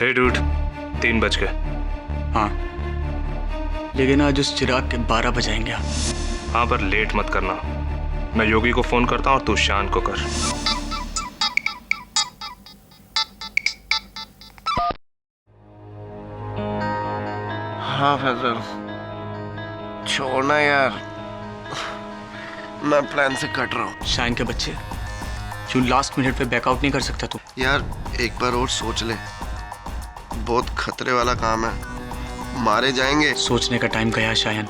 हे dude, 3 बज गए। हाँ, लेकिन आज उस चिराग के 12 बजाएंगे आप। हाँ, पर लेट मत करना। मैं योगी को फोन करता हूँ और तू शान को कर। हाँ फैजल, छोड़ना यार, मैं प्लान से कट रहा हूँ। शाइन के बच्चे, क्यों लास्ट मिनट पे बैकआउट नहीं कर सकता तू? यार एक बार और सोच ले, बहुत खतरे वाला काम है, मारे जाएंगे। सोचने का टाइम गया शायन,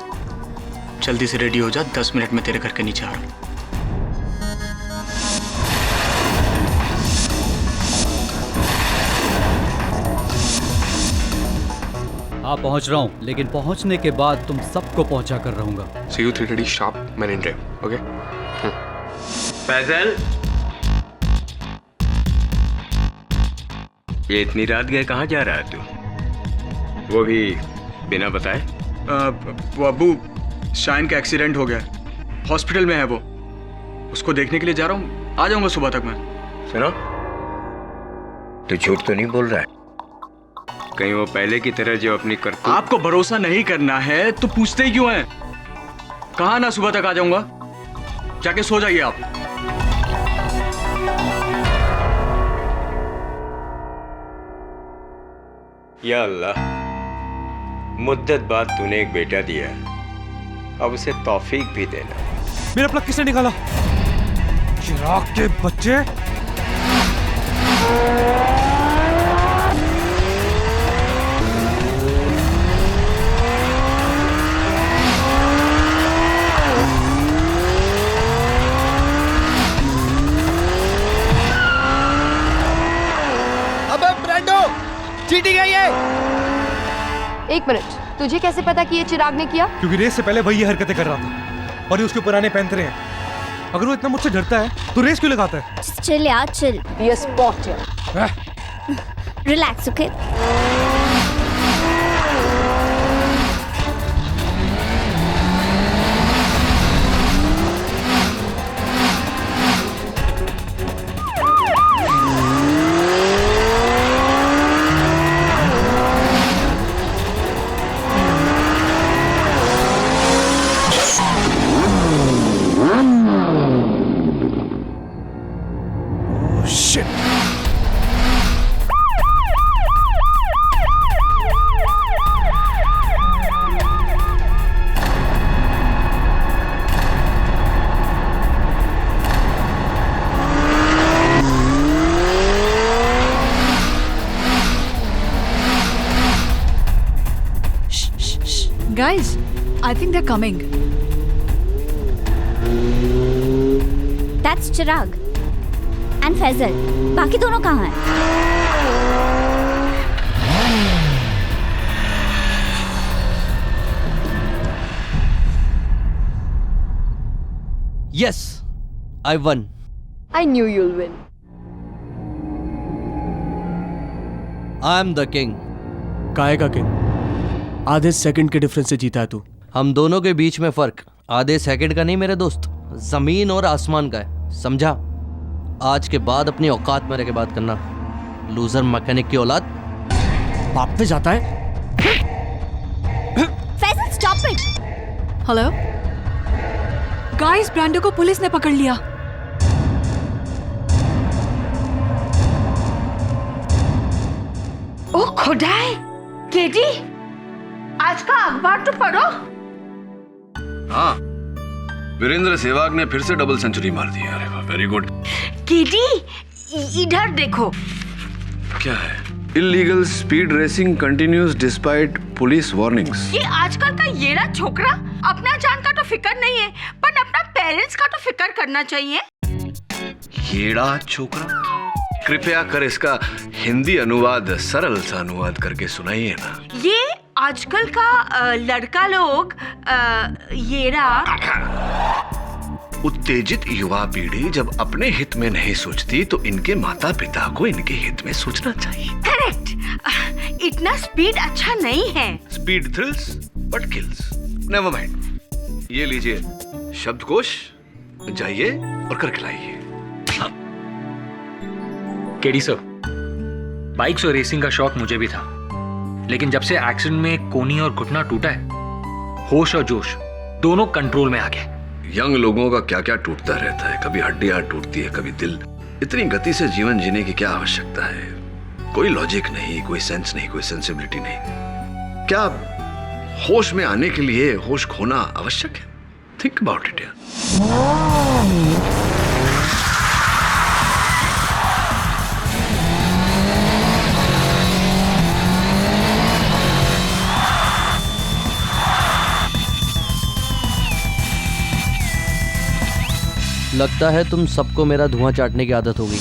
जल्दी से रेडी हो जा, 10 मिनट में तेरे घर के नीचे आ रहा हूँ। हाँ पहुंच रहा हूँ, लेकिन पहुंचने के बाद तुम सबको पहुंचा कर रहूंगा। See you 3:30 sharp, Marine Drive, okay? Faizal, ये इतनी रात गए कहाँ जा रहा है तू? वो भी बिना बताए? वो अब्बू, शाइन का एक्सीडेंट हो गया, हॉस्पिटल में है वो, उसको देखने के लिए जा रहा हूँ, आ जाऊंगा सुबह तक मैं। सुनो, तू झूठ तो नहीं बोल रहा है? कहीं वो पहले की तरह जो अपनी करतूत। आपको भरोसा नहीं करना है तो पूछते ही क्यों हैं? कहा ना सुबह तक आ जाऊंगा, जाके सो जाइए आप। या अल्लाह, मुद्दत बाद तूने एक बेटा दिया, अब उसे तौफीक भी देना। मेरा प्लग किसने निकाला? चिराग के बच्चे। चीटिंग है ये। 1 मिनट, तुझे कैसे पता कि ये चिराग ने किया? क्योंकि रेस से पहले वही ये हरकतें कर रहा था और ये उसके पुराने पैंतरे हैं। अगर वो इतना मुझसे डरता है तो रेस क्यों लगाता है? चिल यार, चिल। ये स्पॉट है। Relax, okay? Guys, I think they're coming. That's Chirag and Faizal. बाकी दोनों कहाँ हैं? Yes, I won. I knew you'll win. I'm the king. काहे का किंग? आधे सेकंड के डिफरेंस से जीता है तू। हम दोनों के बीच में फर्क आधे सेकंड का नहीं मेरे दोस्त, जमीन और आसमान का है, समझा? आज के बाद अपनी औकात में रह के बात करना। लूजर मैकेनिक की औलाद। बाप पे जाता है। Faizal, stop it. Hello guys, Brando को पुलिस ने पकड़ लिया। ओ खुदाए, केडी, आज का अखबार तो पढ़ो। हाँ, वीरेंद्र सहवाग ने फिर से डबल सेंचुरी मार दी। अरे वाह, वेरी गुड। केडी, इधर देखो। क्या है? Illegal speed racing continues despite police warnings. ये आजकल का येड़ा छोकरा अपना जान का तो फिक्र नहीं है, पर अपना पेरेंट्स का तो फिक्र करना चाहिए। येड़ा छोकरा? कृपया कर इसका हिंदी अनुवाद सरल सा अनुवाद करके सुनाइए ना। ये आजकल का लड़का लोग येड़ा। उत्तेजित युवा पीढ़ी जब अपने हित में नहीं सोचती तो इनके माता पिता को इनके हित में सोचना चाहिए। करेक्ट। इतना स्पीड अच्छा नहीं है। Speed thrills but kills. Never mind. ये लीजिए शब्दकोश, जाइए और करके लाइए। केडी सर, बाइक्स और रेसिंग का शौक मुझे भी था, लेकिन जब से एक्सीडेंट में कोनी और घुटना टूटा है, होश और जोश दोनों कंट्रोल में आ गए। यंग लोगों का क्या क्या टूटता रहता है, कभी हड्डियां टूटती है, कभी दिल। इतनी गति से जीवन जीने की क्या आवश्यकता है? कोई लॉजिक नहीं, कोई सेंस नहीं, कोई सेंसिबिलिटी नहीं। क्या होश में आने के लिए होश खोना आवश्यक है? थिंक अबाउट इट यार। लगता है तुम सबको मेरा धुआं चाटने की आदत हो गई।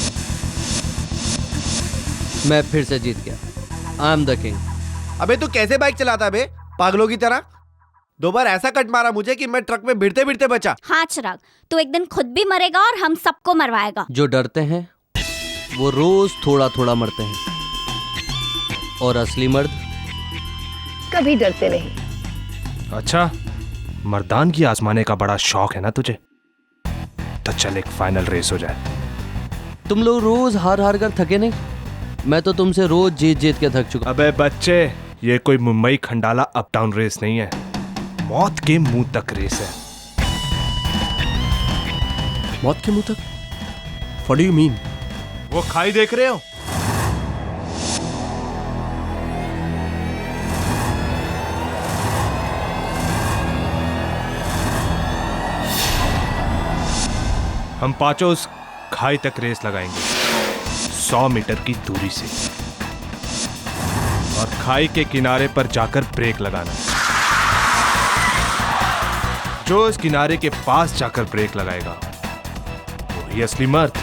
मैं फिर से जीत गया। I am the king. अबे तू कैसे बाइक चलाता है बे, पागलों की तरह? 2 बार ऐसा कट मारा मुझे कि मैं ट्रक में भिड़ते भिड़ते बचा। हाँ चिराग, तू एक दिन खुद भी मरेगा और हम सबको मरवाएगा। जो डरते हैं वो रोज थोड़ा थोड़ा मरते हैं, और असली मर्द कभी डरते नहीं। अच्छा, मर्दान की आजमाने का बड़ा शौक है ना तुझे? तो चल एक फाइनल रेस हो जाए। तुम लोग रोज हार हार कर थके नहीं? मैं तो तुमसे रोज जीत जीत के थक चुका। अबे बच्चे, ये कोई Mumbai Khandala up down race नहीं है, मौत के मुंह तक रेस है। मौत के मुंह तक? What do you mean? वो खाई देख रहे हो? हम पांचों उस खाई तक रेस लगाएंगे 100 मीटर की दूरी से, और खाई के किनारे पर जाकर ब्रेक लगाना। जो इस किनारे के पास जाकर ब्रेक लगाएगा वही असली मर्द।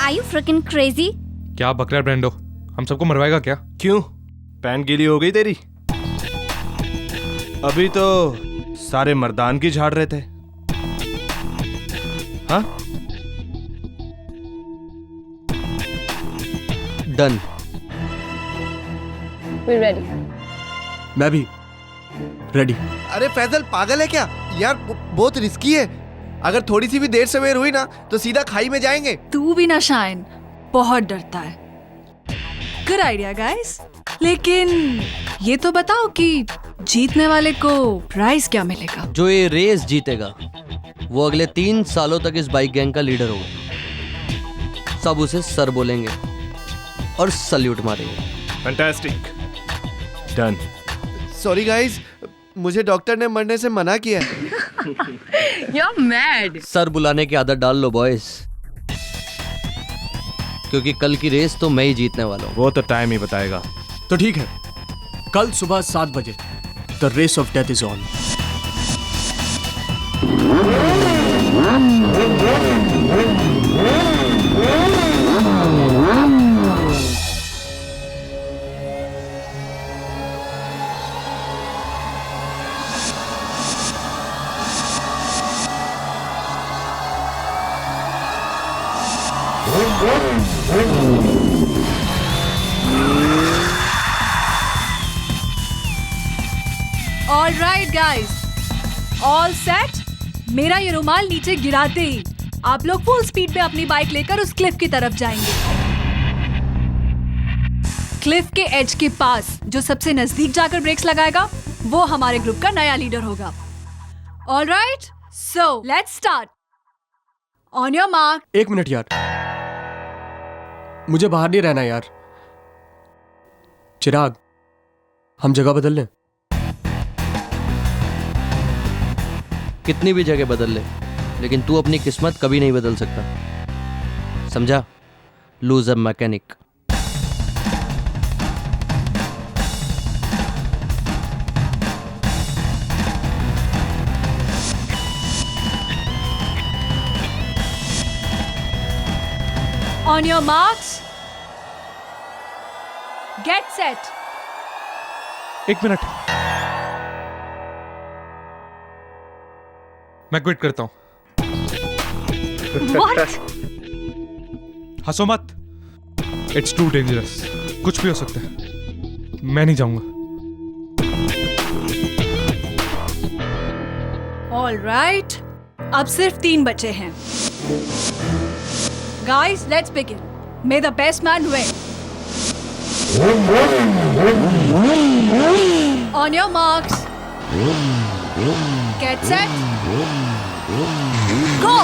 Are you freaking crazy? क्या बक रहा है ब्रेंडो? हम सबको मरवाएगा क्या? क्यों? पैन गीली हो गई तेरी? अभी तो सारे मर्दान की झाड़ रहे थे। हाँ? डन। We're ready. मैं भी रेडी। अरे फैजल पागल है क्या यार? बहुत रिस्की है। अगर थोड़ी सी भी देर सवेर हुई ना तो सीधा खाई में जाएंगे। तू भी ना शाइन, बहुत डरता है। गुड आइडिया गाइस, लेकिन ये तो बताओ कि जीतने वाले को प्राइज क्या मिलेगा? जो ये रेस जीतेगा वो अगले 3 सालों तक इस बाइक गैंग का लीडर होगा। सब उसे सर बोलेंगे और सल्यूट मारेंगे। फैंटास्टिक। डन। सॉरी गाइस, मुझे डॉक्टर ने मरने से मना किया है। You're mad. सर बुलाने की आदत डाल लो बॉयज, क्योंकि कल की रेस तो मैं ही जीतने वाला हूँ। वो तो टाइम ही बताएगा। तो ठीक है, कल सुबह 7 बजे the race of death is on. All right guys, all set. मेरा ये रुमाल नीचे गिराते ही आप लोग फुल स्पीड में अपनी बाइक लेकर उस क्लिफ की तरफ जाएंगे। क्लिफ के एज के पास जो सबसे नजदीक जाकर ब्रेक्स लगाएगा वो हमारे ग्रुप का नया लीडर होगा। All right, so let's start. On your mark. 1 minute यार, मुझे बाहर नहीं रहना यार। चिराग, हम जगह बदल लें? कितनी भी जगह बदल ले, लेकिन तू अपनी किस्मत कभी नहीं बदल सकता, समझा? Loser mechanic. On your marks, get set. 1 minute, मैं क्विट करता हूं। What? हंसो मत, इट्स टू डेंजरस। कुछ भी हो सकता है, मैं नहीं जाऊंगा। All right, अब सिर्फ 3 बचे हैं। Guys, let's begin. May the best man win. On your marks. Get set. Go!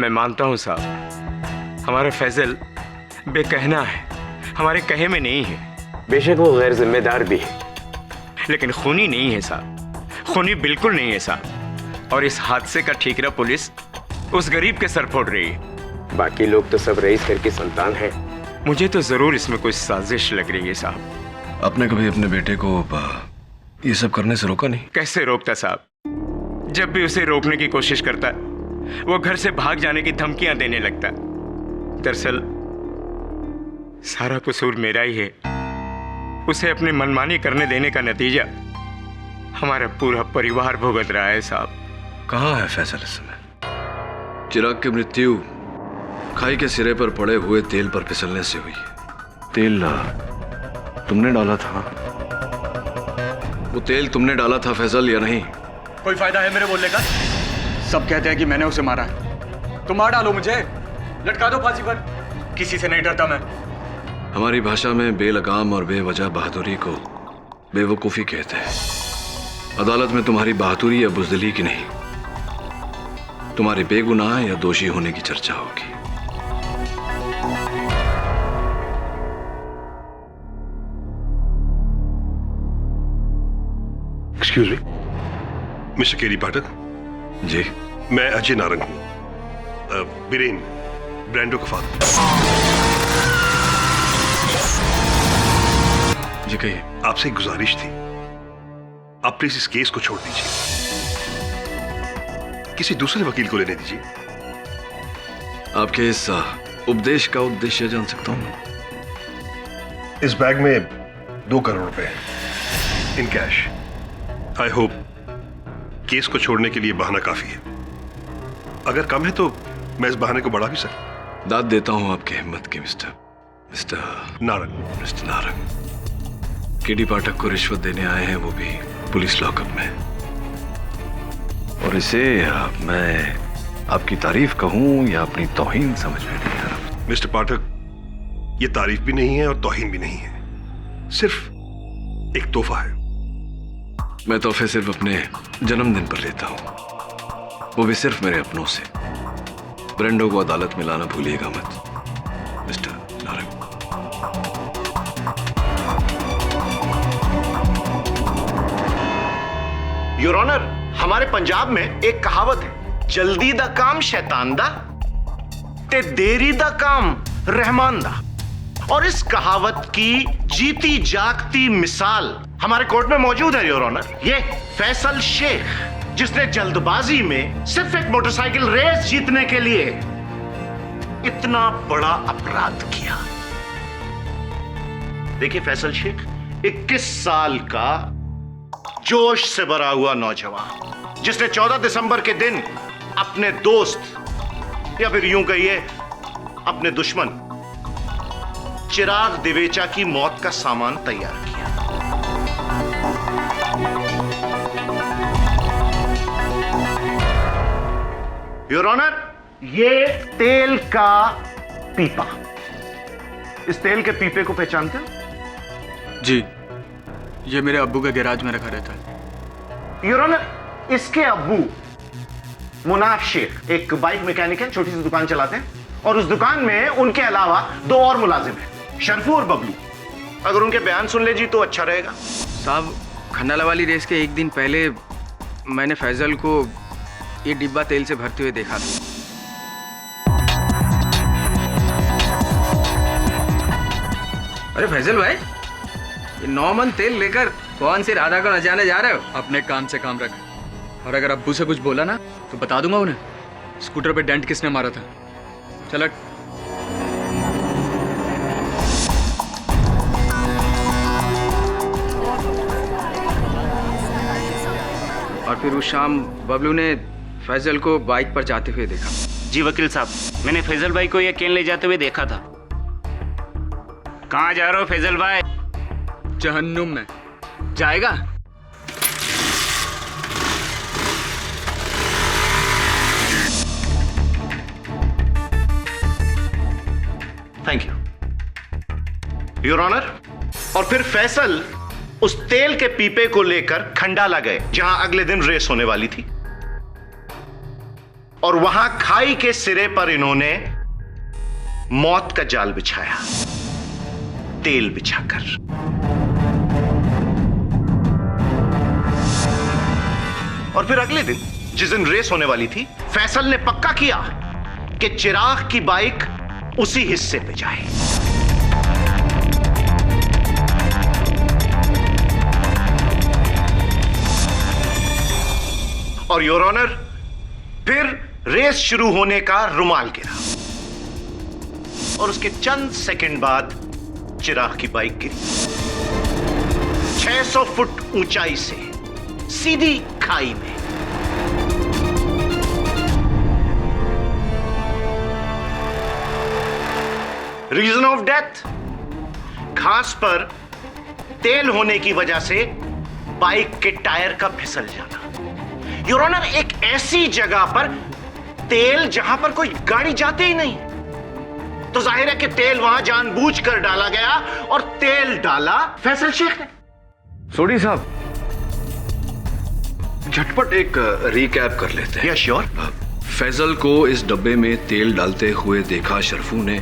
मैं मानता हूं साहब, हमारा फैजल बेकहना है, हमारे कहे में नहीं है। बेशक वो गैर जिम्मेदार भी है, लेकिन खूनी नहीं है साहब, खूनी बिल्कुल नहीं है साहब। और इस हादसे का ठीकरा पुलिस उस गरीब के सर फोड़ रही है। बाकी लोग तो सब रईस घर की संतान है। मुझे तो जरूर इसमें कोई साजिश लग रही है साहब। आपने कभी अपने बेटे को ये सब करने से रोका नहीं? कैसे रोकता साहब? जब भी उसे रोकने की कोशिश करता है वो घर से भाग जाने की धमकियां देने लगता है। दरअसल सारा कसूर मेरा ही है। उसे अपनी मनमानी करने देने का नतीजा हमारा पूरा परिवार भुगत रहा है साहब। कहाँ है फैसल इस समय? चिराग की मृत्यु खाई के सिरे पर पड़े हुए तेल पर फिसलने से हुई। तेल तुमने डाला था? वो तेल तुमने डाला था फैसल या नहीं? कोई फायदा है मेरे बोलने का? सब कहते हैं कि मैंने उसे मारा है। तो मार डालो मुझे, लटका दो फांसी पर। किसी से नहीं डरता मैं। हमारी भाषा में बेलगाम और बेवजह बहादुरी को बेवकूफ़ी कहते हैं। अदालत में तुम्हारी बहादुरी या बुज़दिली की नहीं, तुम्हारे बेगुनाह या दोषी होने की चर्चा होगी। एक्सक्यूज मी, मिस्टर केडी पाठक। जी, मैं अजय नारंग हूं, बीरेन ब्रांडो का फादर। जी कहिए। आपसे एक गुजारिश थी, आप प्लीज इस केस को छोड़ दीजिए, किसी दूसरे वकील को लेने दीजिए। आपके इस उपदेश का उद्देश्य जान सकता हूं? इस बैग में 2 करोड़ रुपए हैं in cash. I hope case को छोड़ने के लिए बहाना काफी है। अगर कम है तो मैं इस बहाने को बढ़ा भी सकता। दाद देता हूं आपकी हिम्मत की mister Narang. Mister Narang, KD Pathak को रिश्वत देने आए हैं, वो भी पुलिस लॉकअप में। और इसे मैं आपकी तारीफ कहूं या अपनी तौहीन समझ में नहीं आ रहा। मिस्टर पाठक, ये तारीफ भी नहीं है और तौहीन भी नहीं है, सिर्फ एक तोहफा है। मैं तोहफे सिर्फ अपने जन्मदिन पर लेता हूं, वो भी सिर्फ मेरे अपनों से। ब्रेंडो को अदालत में लाना भूलिएगा मत मिस्टर नारंग। योर ऑनर, हमारे पंजाब में एक कहावत है, जल्दी दा काम शैतान दा ते देरी दा काम रहमान दा। और इस कहावत की जीती जागती मिसाल हमारे कोर्ट में मौजूद है योर ऑनर। ये फैसल शेख, जिसने जल्दबाजी में सिर्फ एक मोटरसाइकिल रेस जीतने के लिए इतना बड़ा अपराध किया। देखिए फैसल शेख 21 साल का जोश से भरा हुआ नौजवान, जिसने 14 दिसंबर के दिन अपने दोस्त या फिर यूं कहिए अपने दुश्मन चिराग दिवेचा की मौत का सामान तैयार किया। योर ऑनर, ये तेल का पीपा, इस तेल के पीपे को पहचानते हो? जी, ये मेरे अब्बू के गैराज में रखा रहता है। योर ऑनर, इसके अब्बू मुनाफ शेख एक बाइक मैकेनिक है, छोटी सी दुकान चलाते हैं, और उस दुकान में उनके अलावा 2 और मुलाजिम हैं, शरफू और बबलू। अगर उनके बयान सुन ले जी तो अच्छा रहेगा। साहब, खंडाला वाली रेस के एक दिन पहले मैंने फैजल को ये डिब्बा तेल से भरते हुए देखा था। अरे फैजल भाई, ये 9 मन तेल लेकर कौन सी राधा को नचाने जा रहे हो? अपने काम से काम रख, और अगर अब्बू से कुछ बोला ना तो बता दूंगा उन्हें स्कूटर पे डेंट किसने मारा था। चल हट। और फिर उस शाम बबलू ने फैजल को बाइक पर जाते हुए देखा। जी वकील साहब, मैंने फैजल भाई को ये केन ले जाते हुए देखा था। कहाँ जा रहे हो फैजल भाई? जहन्नुम में जाएगा। Thank you your honour. और फिर फैसल उस तेल के पीपे को लेकर खंडाला गए, जहां अगले दिन रेस होने वाली थी, और वहां खाई के सिरे पर इन्होंने मौत का जाल बिछाया, तेल बिछाकर। और फिर अगले दिन जिस दिन रेस होने वाली थी, फैसल ने पक्का किया कि चिराग की बाइक उसी हिस्से पे जाए। और योर ऑनर, फिर रेस शुरू होने का रुमाल गिरा, और उसके चंद सेकंड बाद चिराग की बाइक गिरी 600 फुट ऊंचाई से सीधी खाई में। रीजन ऑफ डेथ, घास पर तेल होने की वजह से बाइक के टायर का फिसल जाना। योर ऑनर, एक ऐसी जगह पर तेल जहां पर कोई गाड़ी जाती ही नहीं, तो जाहिर है कि तेल वहां जानबूझकर डाला गया, और तेल डाला फैसल शेख ने। सोडी साहब, झटपट एक रिकैप कर लेते हैं। Yes sure. फैजल को इस डब्बे में तेल डालते हुए देखा शरफू ने,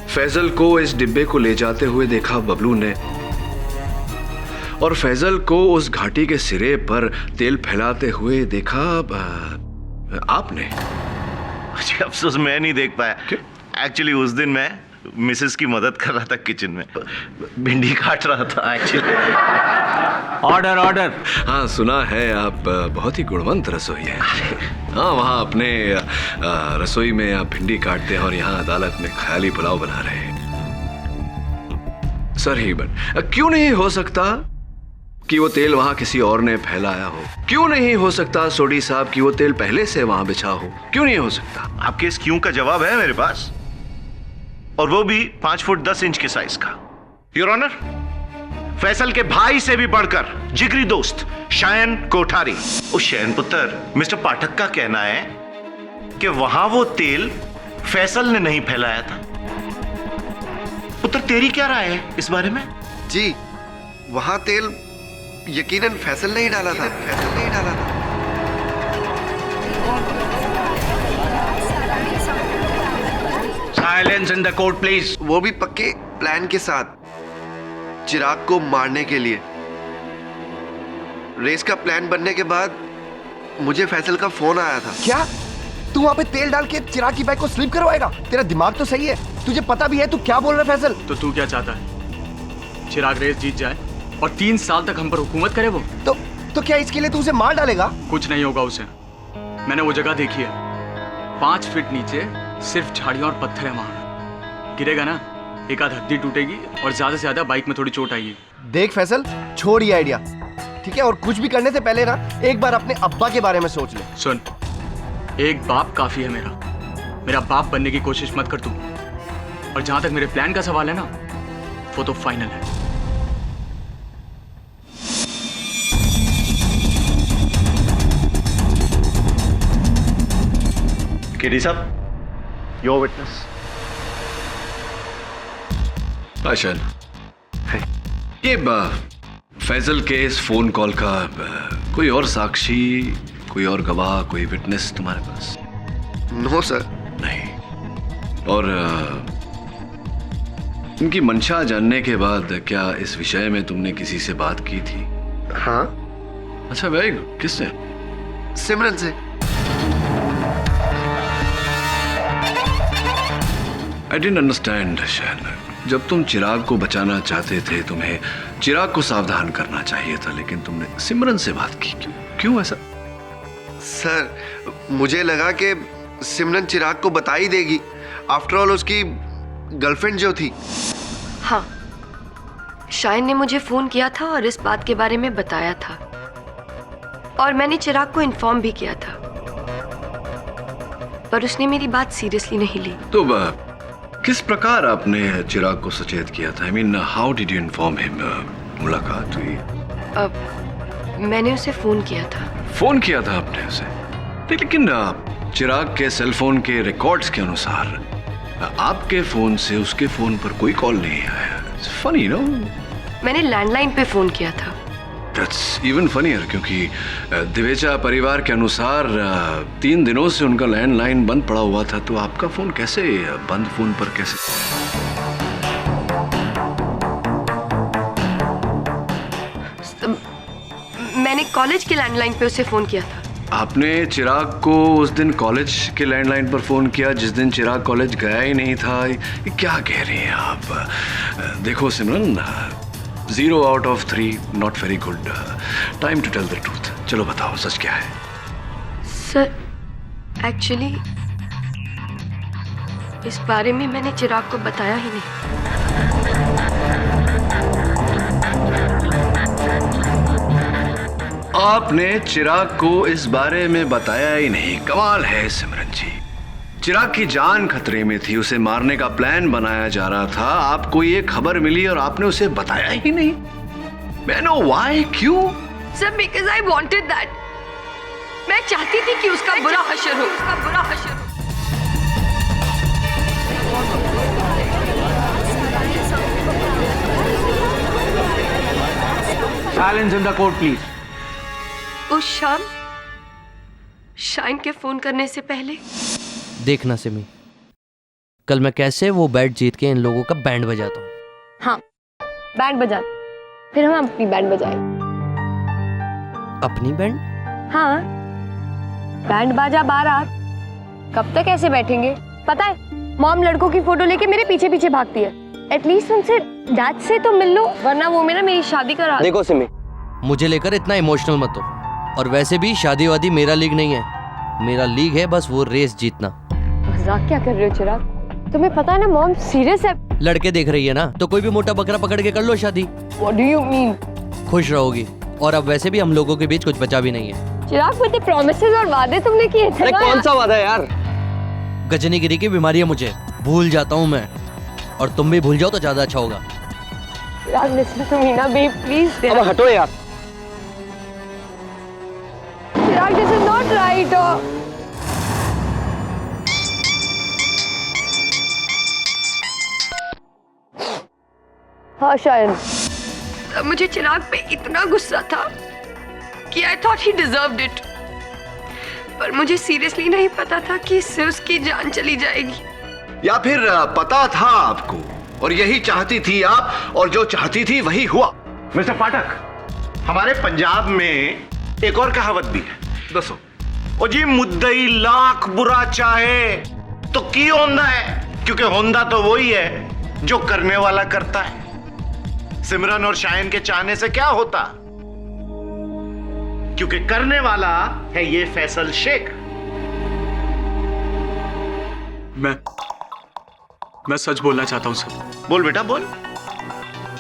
फैजल को इस डिब्बे को ले जाते हुए देखा बबलू ने, और फैजल को उस घाटी के सिरे पर तेल फैलाते हुए देखा आपने। अच्छा, अफसोस मैं नहीं देख पाया। एक्चुअली उस दिन मैं मिसेस की मदद कर रहा था किचन में, भिंडी काट रहा था एक्चुअली। Order order. हाँ, सुना है आप बहुत ही गुणवंत रसोई है। हाँ, वहाँ अपने रसोई में आप भिंडी काटते हैं और यहाँ अदालत में ख्याली पुलाव बना रहे हैं। सर ही क्यों नहीं हो सकता कि वो तेल वहां किसी और ने फैलाया हो? क्यों नहीं हो सकता सोडी साहब कि वो तेल पहले से वहां बिछा हो? क्यों नहीं हो सकता? आपके इस क्यों का जवाब है मेरे पास, और वो भी 5 फुट 10 इंच के साइज का। योर ऑनर, फैसल के भाई से भी बढ़कर जिगरी दोस्त शायन कोठारी, उस शयन पुत्र मिस्टर पाठक का कहना है कि वहां वो तेल फैसल ने नहीं फैलाया था। पुत्र, तेरी क्या राय है इस बारे में? जी, वहां तेल यकीनन फैसल ने ही डाला था। फैसल ने ही डाला था। Silence in the court please. वो भी पक्के प्लान के साथ, चिराग को मारने के लिए। रेस का प्लान बनने के बाद मुझे फैसल का फोन आया था। क्या तू वहां पे तेल डाल के चिराग की बाइक को स्लिप करवाएगा? तेरा दिमाग तो सही है, तुझे पता भी है तू क्या बोल रहा है फैसल? तो तू क्या चाहता है? चिराग रेस जीत जाए और 3 साल तक हम पर हुकूमत करे वो? तो क्या इसके लिए तू उसे मार डालेगा? कुछ नहीं होगा उसे। मैंने वो जगह देखी है, 5 फीट नीचे सिर्फ झाड़ियां और पत्थर है। वहां गिरेगा ना, एक आध हड्डी टूटेगी और ज्यादा से ज्यादा बाइक में थोड़ी चोट आएगी। देख फैसल, छोड़ ये आइडिया, ठीक है? और कुछ भी करने से पहले ना एक बार अपने अब्बा के बारे में सोच ले। सुन, एक बाप काफी है मेरा बाप बनने की कोशिश मत कर तू। और जहां तक मेरे प्लान का सवाल है ना, वो तो फाइनल है। केडी साहब, योर विटनेस। आशन, ये फैजल के इस फोन कॉल का कोई और साक्षी, कोई और गवाह, कोई विटनेस तुम्हारे पास? No sir. नहीं। और इनकी मंशा जानने के बाद क्या इस विषय में तुमने किसी से बात की थी? हाँ। अच्छा, वेरी गुड। किससे? सिमरन से। I didn't understand Shayan. जब तुम चिराग को बचाना चाहते थे, तुम्हें चिराग को सावधान करना चाहिए था, लेकिन तुमने सिमरन से बात की। क्यों ऐसा? सर, मुझे लगा कि सिमरन चिराग को बता ही देगी। आफ्टर ऑल उसकी गर्लफ्रेंड जो थी। हाँ, शायन ने मुझे फोन किया था और इस बात के बारे में बताया था, और मैंने चिराग को इन्फॉर्म भी किया था, पर उसने मेरी बात सीरियसली नहीं ली। तो किस प्रकार आपने चिराग को सचेत किया था? I mean, how did you inform him? मुलाकात हुई? मैंने उसे फोन किया था। फोन किया था आपने उसे? लेकिन चिराग के सेल फोन के रिकॉर्ड्स के अनुसार आपके फोन से उसके फोन पर कोई कॉल नहीं आया। It's funny, no? मैंने लैंडलाइन पे फोन किया था। दैट्स इवन फनीयर, क्योंकि दिवेचा परिवार के अनुसार 3 दिनों से उनका लैंडलाइन बंद पड़ा हुआ था, तो आपका फोन कैसे बंद फोन पर कैसे? मैंने कॉलेज के लैंडलाइन पे उसे फोन किया था। आपने चिराग को उस दिन कॉलेज के लैंडलाइन पर फोन किया जिस दिन चिराग कॉलेज गया ही नहीं था? ये क्या कह रही हैं आप? देखो Simran, 0 out of 3 not very good. Time to tell the truth. चलो बताओ, सच क्या है? सर, एक्चुअली इस बारे में मैंने चिराग को बताया ही नहीं। आपने चिराग को इस बारे में बताया ही नहीं? कमाल है सिमरन जी। चिराग की जान खतरे में थी, उसे मारने का प्लान बनाया जा रहा था, आपको ये खबर मिली और आपने उसे बताया ही नहीं। मैं नो व्हाई, क्यों? Sir, because I wanted that. मैं चाहती थी कि उसका बुरा हश्र हो, उसका बुरा हश्र हो। Silence in the court, please. उस शाम शाइन के फोन करने से पहले देखना सिमी, कल मैं कैसे वो बैट जीत के इन लोगों का बैंड बजाता हूँ। हाँ, बैंड बजा, फिर हम अपनी बैंड बजाएं। अपनी बैंड? हाँ, बैंड बाजा बारात। कब तक ऐसे बैठेंगे? पता है, मॉम लड़कों की फोटो लेके मेरे पीछे पीछे भागती है। एटलीस्ट उनसे डैड से तो मिल लो, वरना वो मेरी शादी करा। देखो सिमी, मुझे लेकर इतना इमोशनल मत हो। और वैसे भी शादी वादी मेरा लीग नहीं है, मेरा लीग है बस वो रेस जीतना। मजाक क्या कर रहे हो चिराग? तुम्हें पता है ना मॉम सीरियस है। लड़के देख रही है ना, तो कोई भी मोटा बकरा पकड़ के कर लो शादी। What do you mean? खुश रहोगी। और अब वैसे भी हम लोगों के बीच कुछ बचा भी नहीं है। चिराग, मुझे प्रॉमिसेस और वादे तुमने किए थे। अरे कौन सा वादा यार? गजनीगिरी की बीमारी है मुझे, भूल जाता हूँ मैं, और तुम भी भूल जाओ तो ज्यादा अच्छा होगा। चिराग, listen to me ना babe, please। अब हटो यार। चिराग, this is not right। हाँ शायद मुझे चिराग पे इतना गुस्सा था कि I thought he deserved it, पर मुझे सीरियसली नहीं पता था कि इससे उसकी जान चली जाएगी। या फिर पता था आपको और यही चाहती थी आप, और जो चाहती थी वही हुआ। मिस्टर पाठक, हमारे पंजाब में एक और कहावत भी है। दसो। ओ जी, मुद्दई लाख बुरा चाहे तो की होंदा है, क्योंकि होंदा तो वही है जो करने वाला करता है। सिमरन और शायन के चाहने से क्या होता, क्योंकि करने वाला है ये फैसल शेख। मैं सच बोलना चाहता हूं सर। बोल बेटा बोल,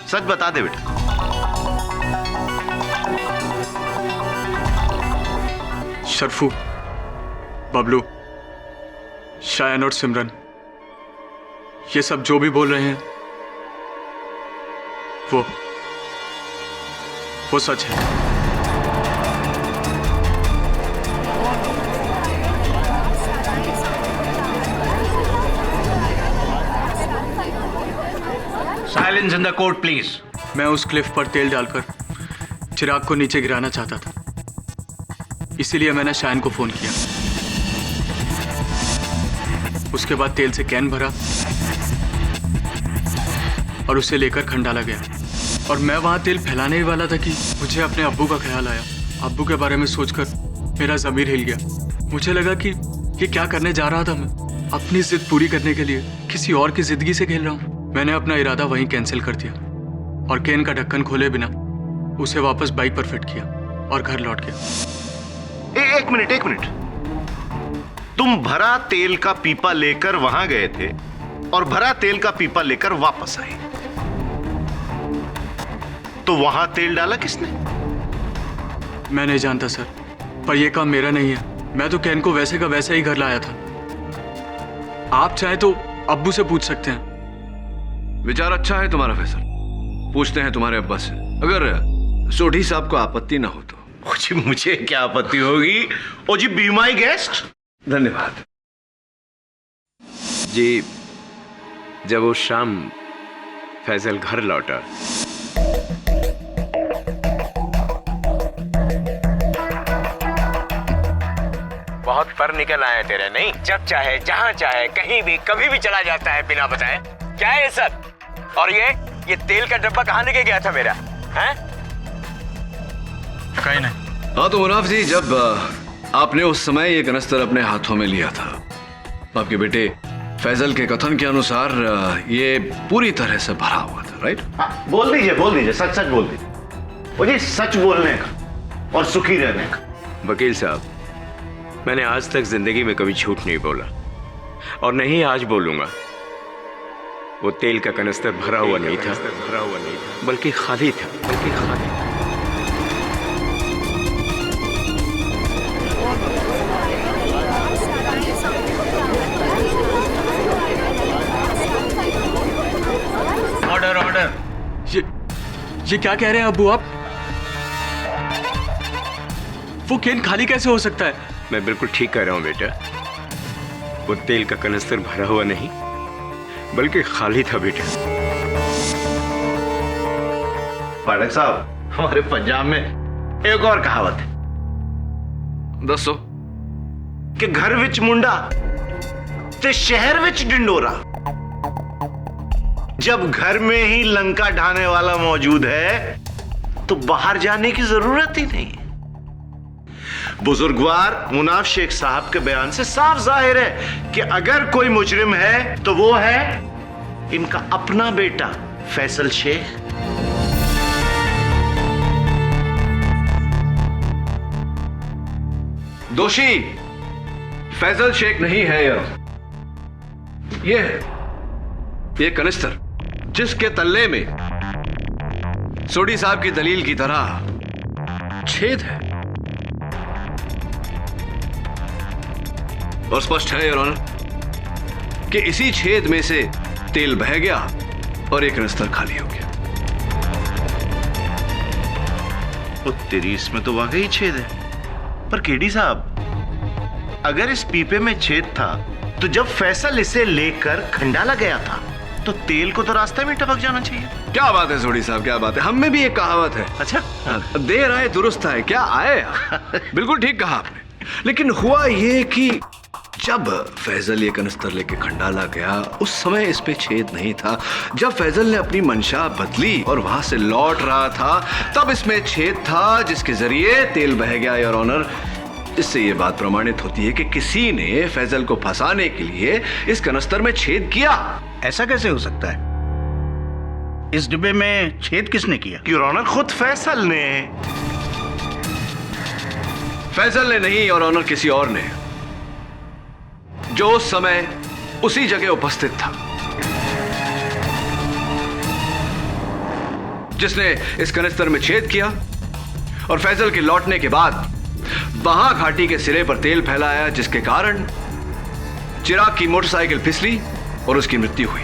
सच बता दे बेटा। शर्फू, बबलू, शायन और सिमरन, ये सब जो भी बोल रहे हैं वो सच है। Silence in the court please. मैं उस क्लिफ पर तेल डालकर चिराग को नीचे गिराना चाहता था, इसीलिए मैंने शायन को फोन किया। उसके बाद तेल से कैन भरा और उसे लेकर खंडाला गया। और मैं वहां तेल फैलाने ही वाला था कि मुझे अपने अब्बू का ख्याल आया। अब्बू के बारे में सोचकर मेरा ज़मीर हिल गया। मुझे लगा कि ये क्या करने जा रहा था मैं, अपनी जिद पूरी करने के लिए किसी और की जिंदगी से खेल रहा हूँ। मैंने अपना इरादा वहीं कैंसिल कर दिया और कैन का ढक्कन खोले बिना उसे वापस बाइक पर फिट किया और घर लौट गया। एक मिनट, तुम भरा तेल का पीपा लेकर वहां गए थे और भरा तेल का पीपा लेकर वापस आए, तो वहां तेल डाला किसने? मैं नहीं जानता सर, पर यह काम मेरा नहीं है। मैं तो कैन को वैसे का वैसे ही घर लाया था। आप चाहे तो अब्बू से पूछ सकते हैं। विचार अच्छा है तुम्हारा फैसल, पूछते हैं तुम्हारे अब्बा से। अगर सोढ़ी साहब को आपत्ति ना हो तो। जी मुझे क्या आपत्ति होगी? ओ जी, बी माई गेस्ट। धन्यवाद जी। जब उस शाम फैजल घर लौटा बहुत पर निकल आए तेरे, नहीं? जब चाहे जहां चाहे कहीं भी कभी भी चला जाता है बिना बताए। क्या है ये सब? और ये तेल का डब्बा कहां लेके गया था मेरा? हैं? कहीं नहीं। हाँ तो मुनाफ जी, जब आपने उस समय ये कनस्तर अपने हाथों में लिया था, आपके बेटे फैजल के कथन के अनुसार ये पूरी तरह से भरा हुआ था, राइट? बोल दीजिए, सच बोल दीजिए। ओ जी, सच बोलने का और सुखी रहने का। वकील साहब, मैंने आज तक जिंदगी में कभी झूठ नहीं बोला और नहीं आज बोलूंगा। वो तेल का कनस्तर भरा हुआ नहीं था, बल्कि खाली था। ऑर्डर। ये क्या कह रहे हैं अब्बू आप? वो कैन खाली कैसे हो सकता है? मैं बिल्कुल ठीक कह रहा हूं बेटा। वो तेल का कनस्तर भरा हुआ नहीं बल्कि खाली था बेटा। पाठक साहब, हमारे पंजाब में एक और कहावत है। दसो। कि घर विच मुंडा ते शहर विच डिंडोरा। जब घर में ही लंका ढाने वाला मौजूद है तो बाहर जाने की जरूरत ही नहीं है। बुजुर्गवार मुनाफ शेख साहब के बयान से साफ जाहिर है कि अगर कोई मुजरिम है तो वो है इनका अपना बेटा फैसल शेख। दोषी फैजल शेख नहीं है ये कनिस्तर, जिसके तल्ले में सोढ़ी साहब की दलील की तरह छेद है। और स्पष्ट है योर ऑनर कि इसी छेद में से तेल बह गया और एक कनिस्तर खाली हो गया। तो तेरी इसमें तो वाकई छेद है। पर केडी साहब, अगर इस पीपे में छेद था तो जब फैसल इसे लेकर खंडाला गया था तो तेल को तो रास्ते में टपक जाना चाहिए। क्या बात है सोढ़ी साहब, क्या बात है। हम में भी एक कहावत है। अच्छा, देर आए दुरुस्त आए। क्या आए? बिल्कुल ठीक कहा आपने। लेकिन हुआ ये कि जब फैजल ये कनिस्तर लेके खंडाला गया उस समय इस पे छेद नहीं था। जब फैजल ने अपनी मंशा बदली और वहां से लौट रहा था तब इसमें छेद था, जिसके जरिए तेल बह गया योर ऑनर। इससे ये बात प्रमाणित होती है कि किसी ने फैजल को फंसाने के लिए इस कनिस्तर में छेद किया। ऐसा कैसे हो सकता है? इस डिब्बे में छेद किसने किया? योर ऑनर, खुद फैसल ने। फैजल ने नहीं योर ऑनर, किसी और ने, जो उस समय उसी जगह उपस्थित था, जिसने इस कनिस्तर में छेद किया और फैजल के लौटने के बाद वहां घाटी के सिरे पर तेल फैलाया, जिसके कारण चिराग की मोटरसाइकिल फिसली और उसकी मृत्यु हुई।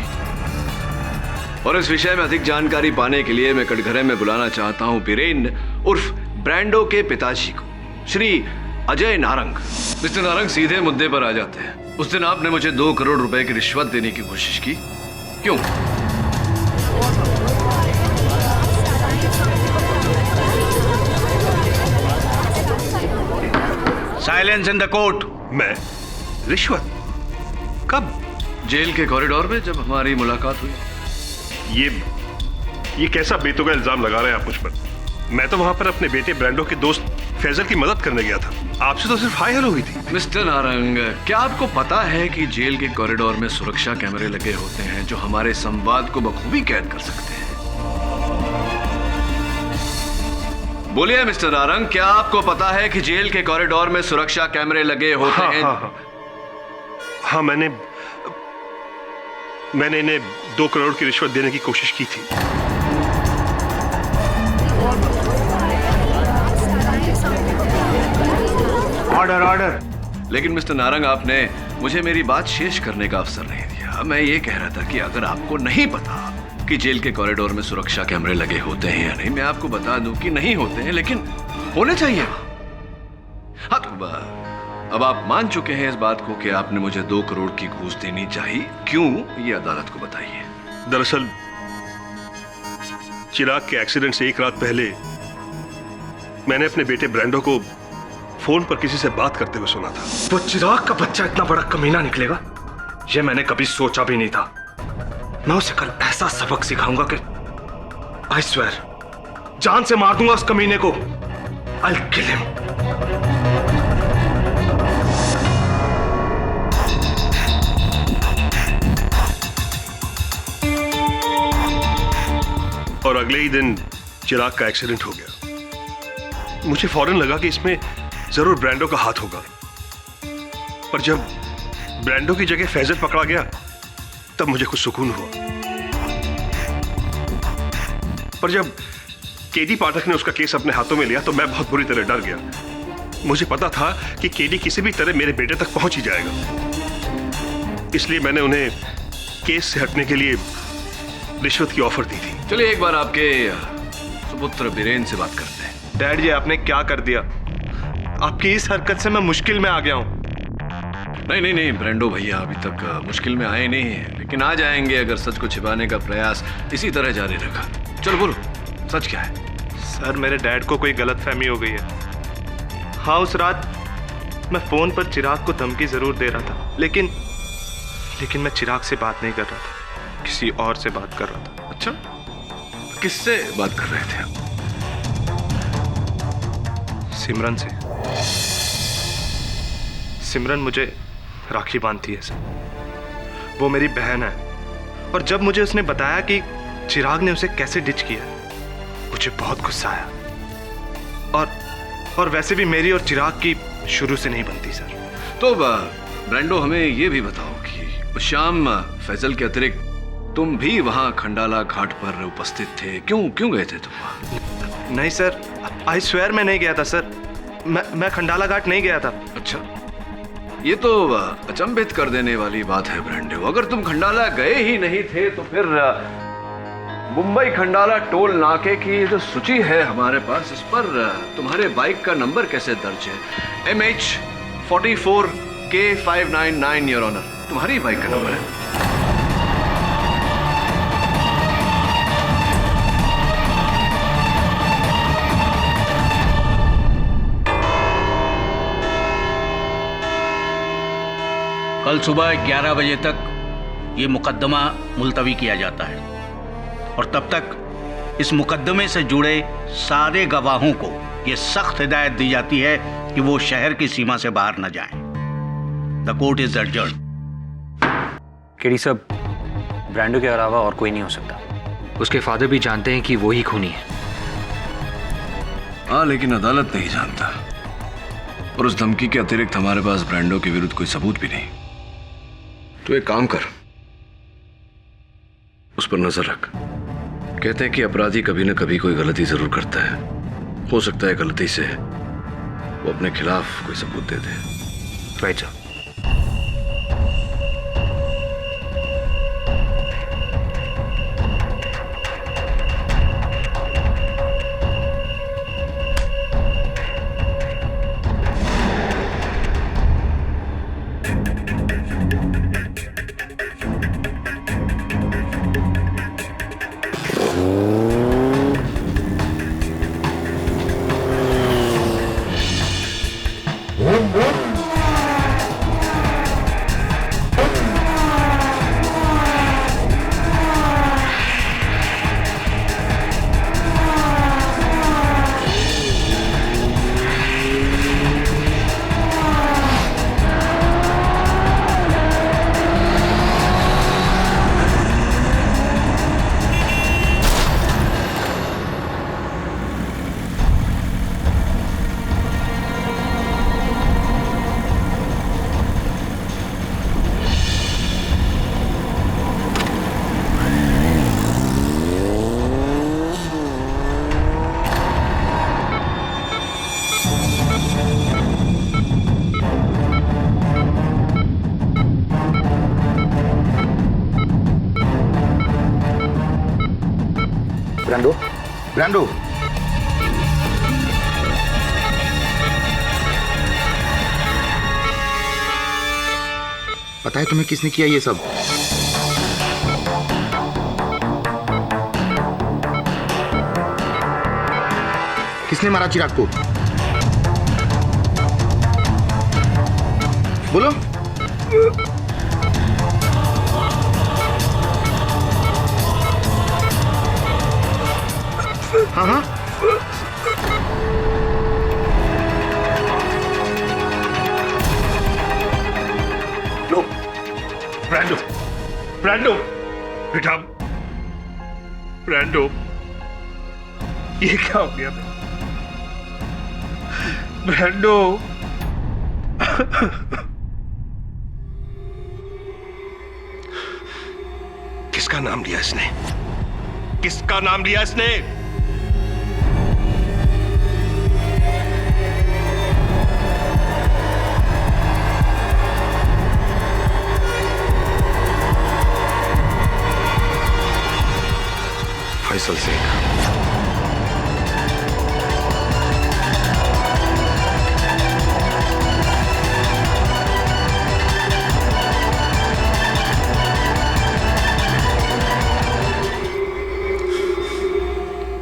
और इस विषय में अधिक जानकारी पाने के लिए मैं कटघरे में बुलाना चाहता हूं बीरेन उर्फ ब्रांडो के पिताजी को, श्री अजय नारंग। मिस्टर नारंग, सीधे मुद्दे पर आ जाते हैं। उस दिन आपने मुझे 2 करोड़ रुपए की रिश्वत देने की कोशिश की, क्यों? Silence in the court. मैं रिश्वत? कब? जेल के कॉरिडोर में जब हमारी मुलाकात हुई। ये कैसा बेतुका इल्जाम लगा रहे हैं आप मुझ पर? मैं तो वहां पर अपने बेटे ब्रांडो के दोस्त फैजल की मदद करने गया था। आपसे तो सिर्फ हाय हेलो हुई थी। मिस्टर नारंग, क्या आपको पता है कि जेल के कॉरिडोर में सुरक्षा कैमरे लगे होते हैं जो हमारे संवाद को बखूबी कैद कर सकते हैं? बोलिए मिस्टर नारंग, क्या आपको पता है कि जेल के कॉरिडोर में सुरक्षा कैमरे लगे होते हैं? हाँ, मैंने इन्हें 2 करोड़ की रिश्वत देने की कोशिश की थी। Order order. लेकिन मिस्टर नारंग, आपने मुझे मेरी बात शेष करने का अवसर नहीं दिया। मैं ये कह रहा था कि अगर आपको नहीं पता कि जेल के कॉरिडोर में सुरक्षा कैमरे लगे होते हैं या नहीं, मैं आपको बता दूं कि नहीं होते हैं, लेकिन होने चाहिए। हाँ, तो अब आप मान चुके हैं इस बात को कि आपने मुझे 2 करोड़ की घूस देनी चाहिए। क्यों, ये अदालत को बताइए। दरअसल चिराग के एक्सीडेंट से 1 रात पहले मैंने अपने बेटे ब्रांडो को फोन पर किसी से बात करते हुए सुना था। वो चिराग का बच्चा इतना बड़ा कमीना निकलेगा, ये मैंने कभी सोचा भी नहीं था। मैं उसे कल ऐसा सबक सिखाऊंगा कि आई स्वेयर जान से मार दूंगा उस कमीने को। I'll kill him. और अगले ही दिन चिराग का एक्सीडेंट हो गया। मुझे फौरन लगा कि इसमें जरूर ब्रांडो का हाथ होगा, पर जब ब्रांडो की जगह फैजल पकड़ा गया तब मुझे कुछ सुकून हुआ। पर जब केडी पाठक ने उसका केस अपने हाथों में लिया तो मैं बहुत बुरी तरह डर गया। मुझे पता था कि केडी किसी भी तरह मेरे बेटे तक पहुंच ही जाएगा, इसलिए मैंने उन्हें केस से हटने के लिए रिश्वत की ऑफर दी थी। चलिए एक बार आपके सुपुत्र बीरेन से बात करते हैं। डैड, ये आपने क्या कर दिया? आपकी इस हरकत से मैं मुश्किल में आ गया हूं। नहीं, ब्रांडो भैया अभी तक मुश्किल में आए नहीं हैं, लेकिन आ जाएंगे अगर सच को छिपाने का प्रयास इसी तरह जारी रखा। चलो बोलो, सच क्या है? सर, मेरे डैड को कोई गलतफहमी हो गई है। हाँ, उस रात मैं फोन पर चिराग को धमकी जरूर दे रहा था, लेकिन मैं चिराग से बात नहीं कर रहा था, किसी और से बात कर रहा था। अच्छा, किससे बात कर रहे थे आप? सिमरन से। सिमरन मुझे राखी बांधती है सर। वो मेरी बहन है, और जब मुझे उसने बताया कि चिराग ने उसे कैसे डिच किया, मुझे बहुत गुस्सा आया। और वैसे भी मेरी और चिराग की शुरू से नहीं बनती सर। तो ब्रांडो, हमें ये भी बताओ कि उस शाम फैजल के अतिरिक्त तुम भी वहां खंडाला घाट पर उपस्थित थे। क्यों गए थे तुम वहां? नहीं सर, आई स्वेयर मैं नहीं गया था सर। मैं खंडाला घाट नहीं गया था। अच्छा, ये तो अचंभित कर देने वाली बात है ब्रांडो। अगर तुम खंडाला गए ही नहीं थे तो फिर मुंबई खंडाला टोल नाके की जो सूची है हमारे पास, इस पर तुम्हारे बाइक का नंबर कैसे दर्ज है? MH44K599 योर ऑनर, तुम्हारी बाइक का नंबर है। कल सुबह 11 बजे तक ये मुकदमा मुलतवी किया जाता है, और तब तक इस मुकदमे से जुड़े सारे गवाहों को ये सख्त हिदायत दी जाती है कि वो शहर की सीमा से बाहर न जाएं। The court is adjourned. KD साहब, ब्रांडो के अलावा और कोई नहीं हो सकता। उसके फादर भी जानते हैं कि वो ही खूनी है। हाँ, लेकिन अदालत नहीं जानता, और उस धमकी के अतिरिक्त हमारे पास ब्रांडो के विरुद्ध कोई सबूत भी नहीं। तो एक काम कर, उस पर नजर रख। कहते हैं कि अपराधी कभी न कभी कोई गलती जरूर करता है। हो सकता है गलती से वो अपने खिलाफ कोई सबूत दे दे। राइट साहब। Brando, Brando. पता है तुम्हें किसने किया ये सब? किसने मारा चिराग को? बोलो। हाँ हाँ। लो, ब्रांडो, ब्रांडो, बेटा, ब्रांडो, ये क्या हो गया? ब्रांडो, किसका नाम लिया इसने? किसका नाम लिया इसने? फैसल शेख।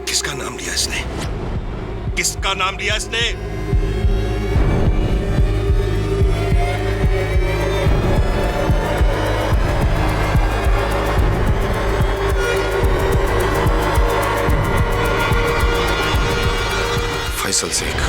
किसका नाम लिया इसने? किसका नाम लिया इसने? फैसल शेख।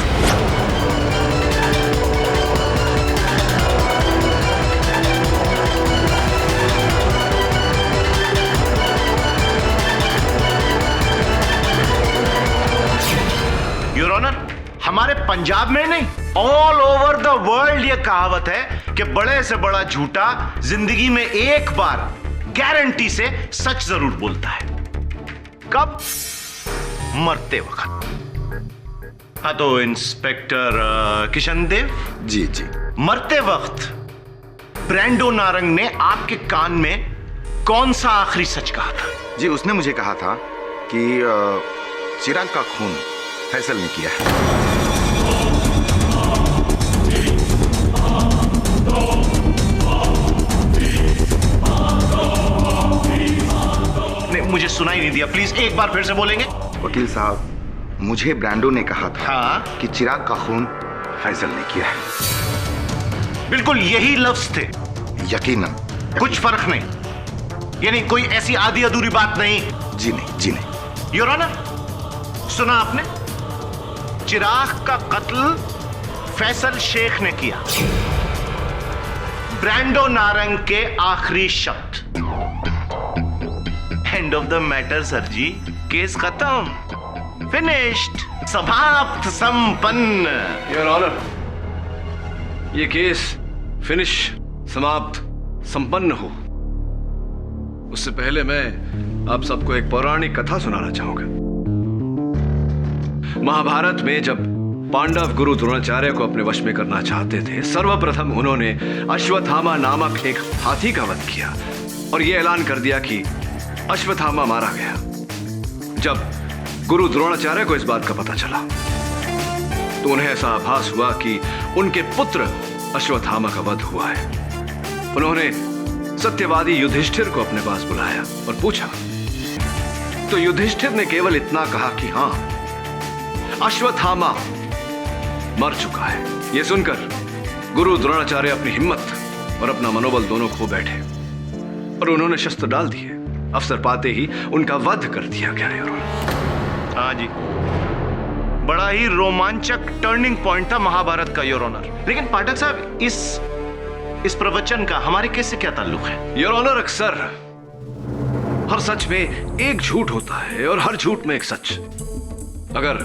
योर ऑनर, हमारे पंजाब में नहीं, ऑल ओवर द वर्ल्ड ये कहावत है कि बड़े से बड़ा झूठा जिंदगी में एक बार गारंटी से सच जरूर बोलता है। कब? मरते वक्त। हाँ तो इंस्पेक्टर किशन देव जी जी, मरते वक्त ब्रांडो नारंग ने आपके कान में कौन सा आखिरी सच कहा था? जी, उसने मुझे कहा था कि चिराग का खून फैसल ने किया है। नहीं, मुझे सुनाई नहीं दिया, प्लीज एक बार फिर से बोलेंगे? वकील साहब, मुझे ब्रांडो ने कहा था हाँ? कि चिराग का खून फैसल ने किया है। बिल्कुल यही लफ्ज थे। यकीनन। कुछ फर्क नहीं, यानी कोई ऐसी आधी अधूरी बात नहीं? जी नहीं, जी नहीं। योर ऑनर, सुना आपने? चिराग का कत्ल फैसल शेख ने किया। ब्रांडो नारंग के आखिरी शब्द। End of the matter sir ji, case खत्म, फिनिश्ड, समाप्त, संपन्न। योर ऑनर, ये केस फिनिश, समाप्त, संपन्न हो उससे पहले मैं आप सबको एक पौराणिक कथा सुनाना चाहूंगा। महाभारत में जब पांडव गुरु द्रोणाचार्य को अपने वश में करना चाहते थे, सर्वप्रथम उन्होंने अश्वत्थामा नामक एक हाथी का वध किया और यह ऐलान कर दिया कि अश्वत्थामा मारा गया। जब गुरु द्रोणाचार्य को इस बात का पता चला तो उन्हें ऐसा आभास हुआ कि उनके पुत्र अश्वत्थामा का वध हुआ है। उन्होंने सत्यवादी युधिष्ठिर को अपने पास बुलाया और पूछा, तो युधिष्ठिर ने केवल इतना कहा कि हां, अश्वत्थामा मर चुका है। यह सुनकर गुरु द्रोणाचार्य अपनी हिम्मत और अपना मनोबल दोनों खो बैठे और उन्होंने शस्त्र डाल दिए। अवसर पाते ही उनका वध कर दिया गया। हाँ जी, बड़ा ही रोमांचक टर्निंग पॉइंट था महाभारत का योर ऑनर। लेकिन पाठक साहब, इस प्रवचन का हमारे केस से क्या ताल्लुक है? योर ऑनर, अक्सर हर सच में एक झूठ होता है और हर झूठ में एक सच। अगर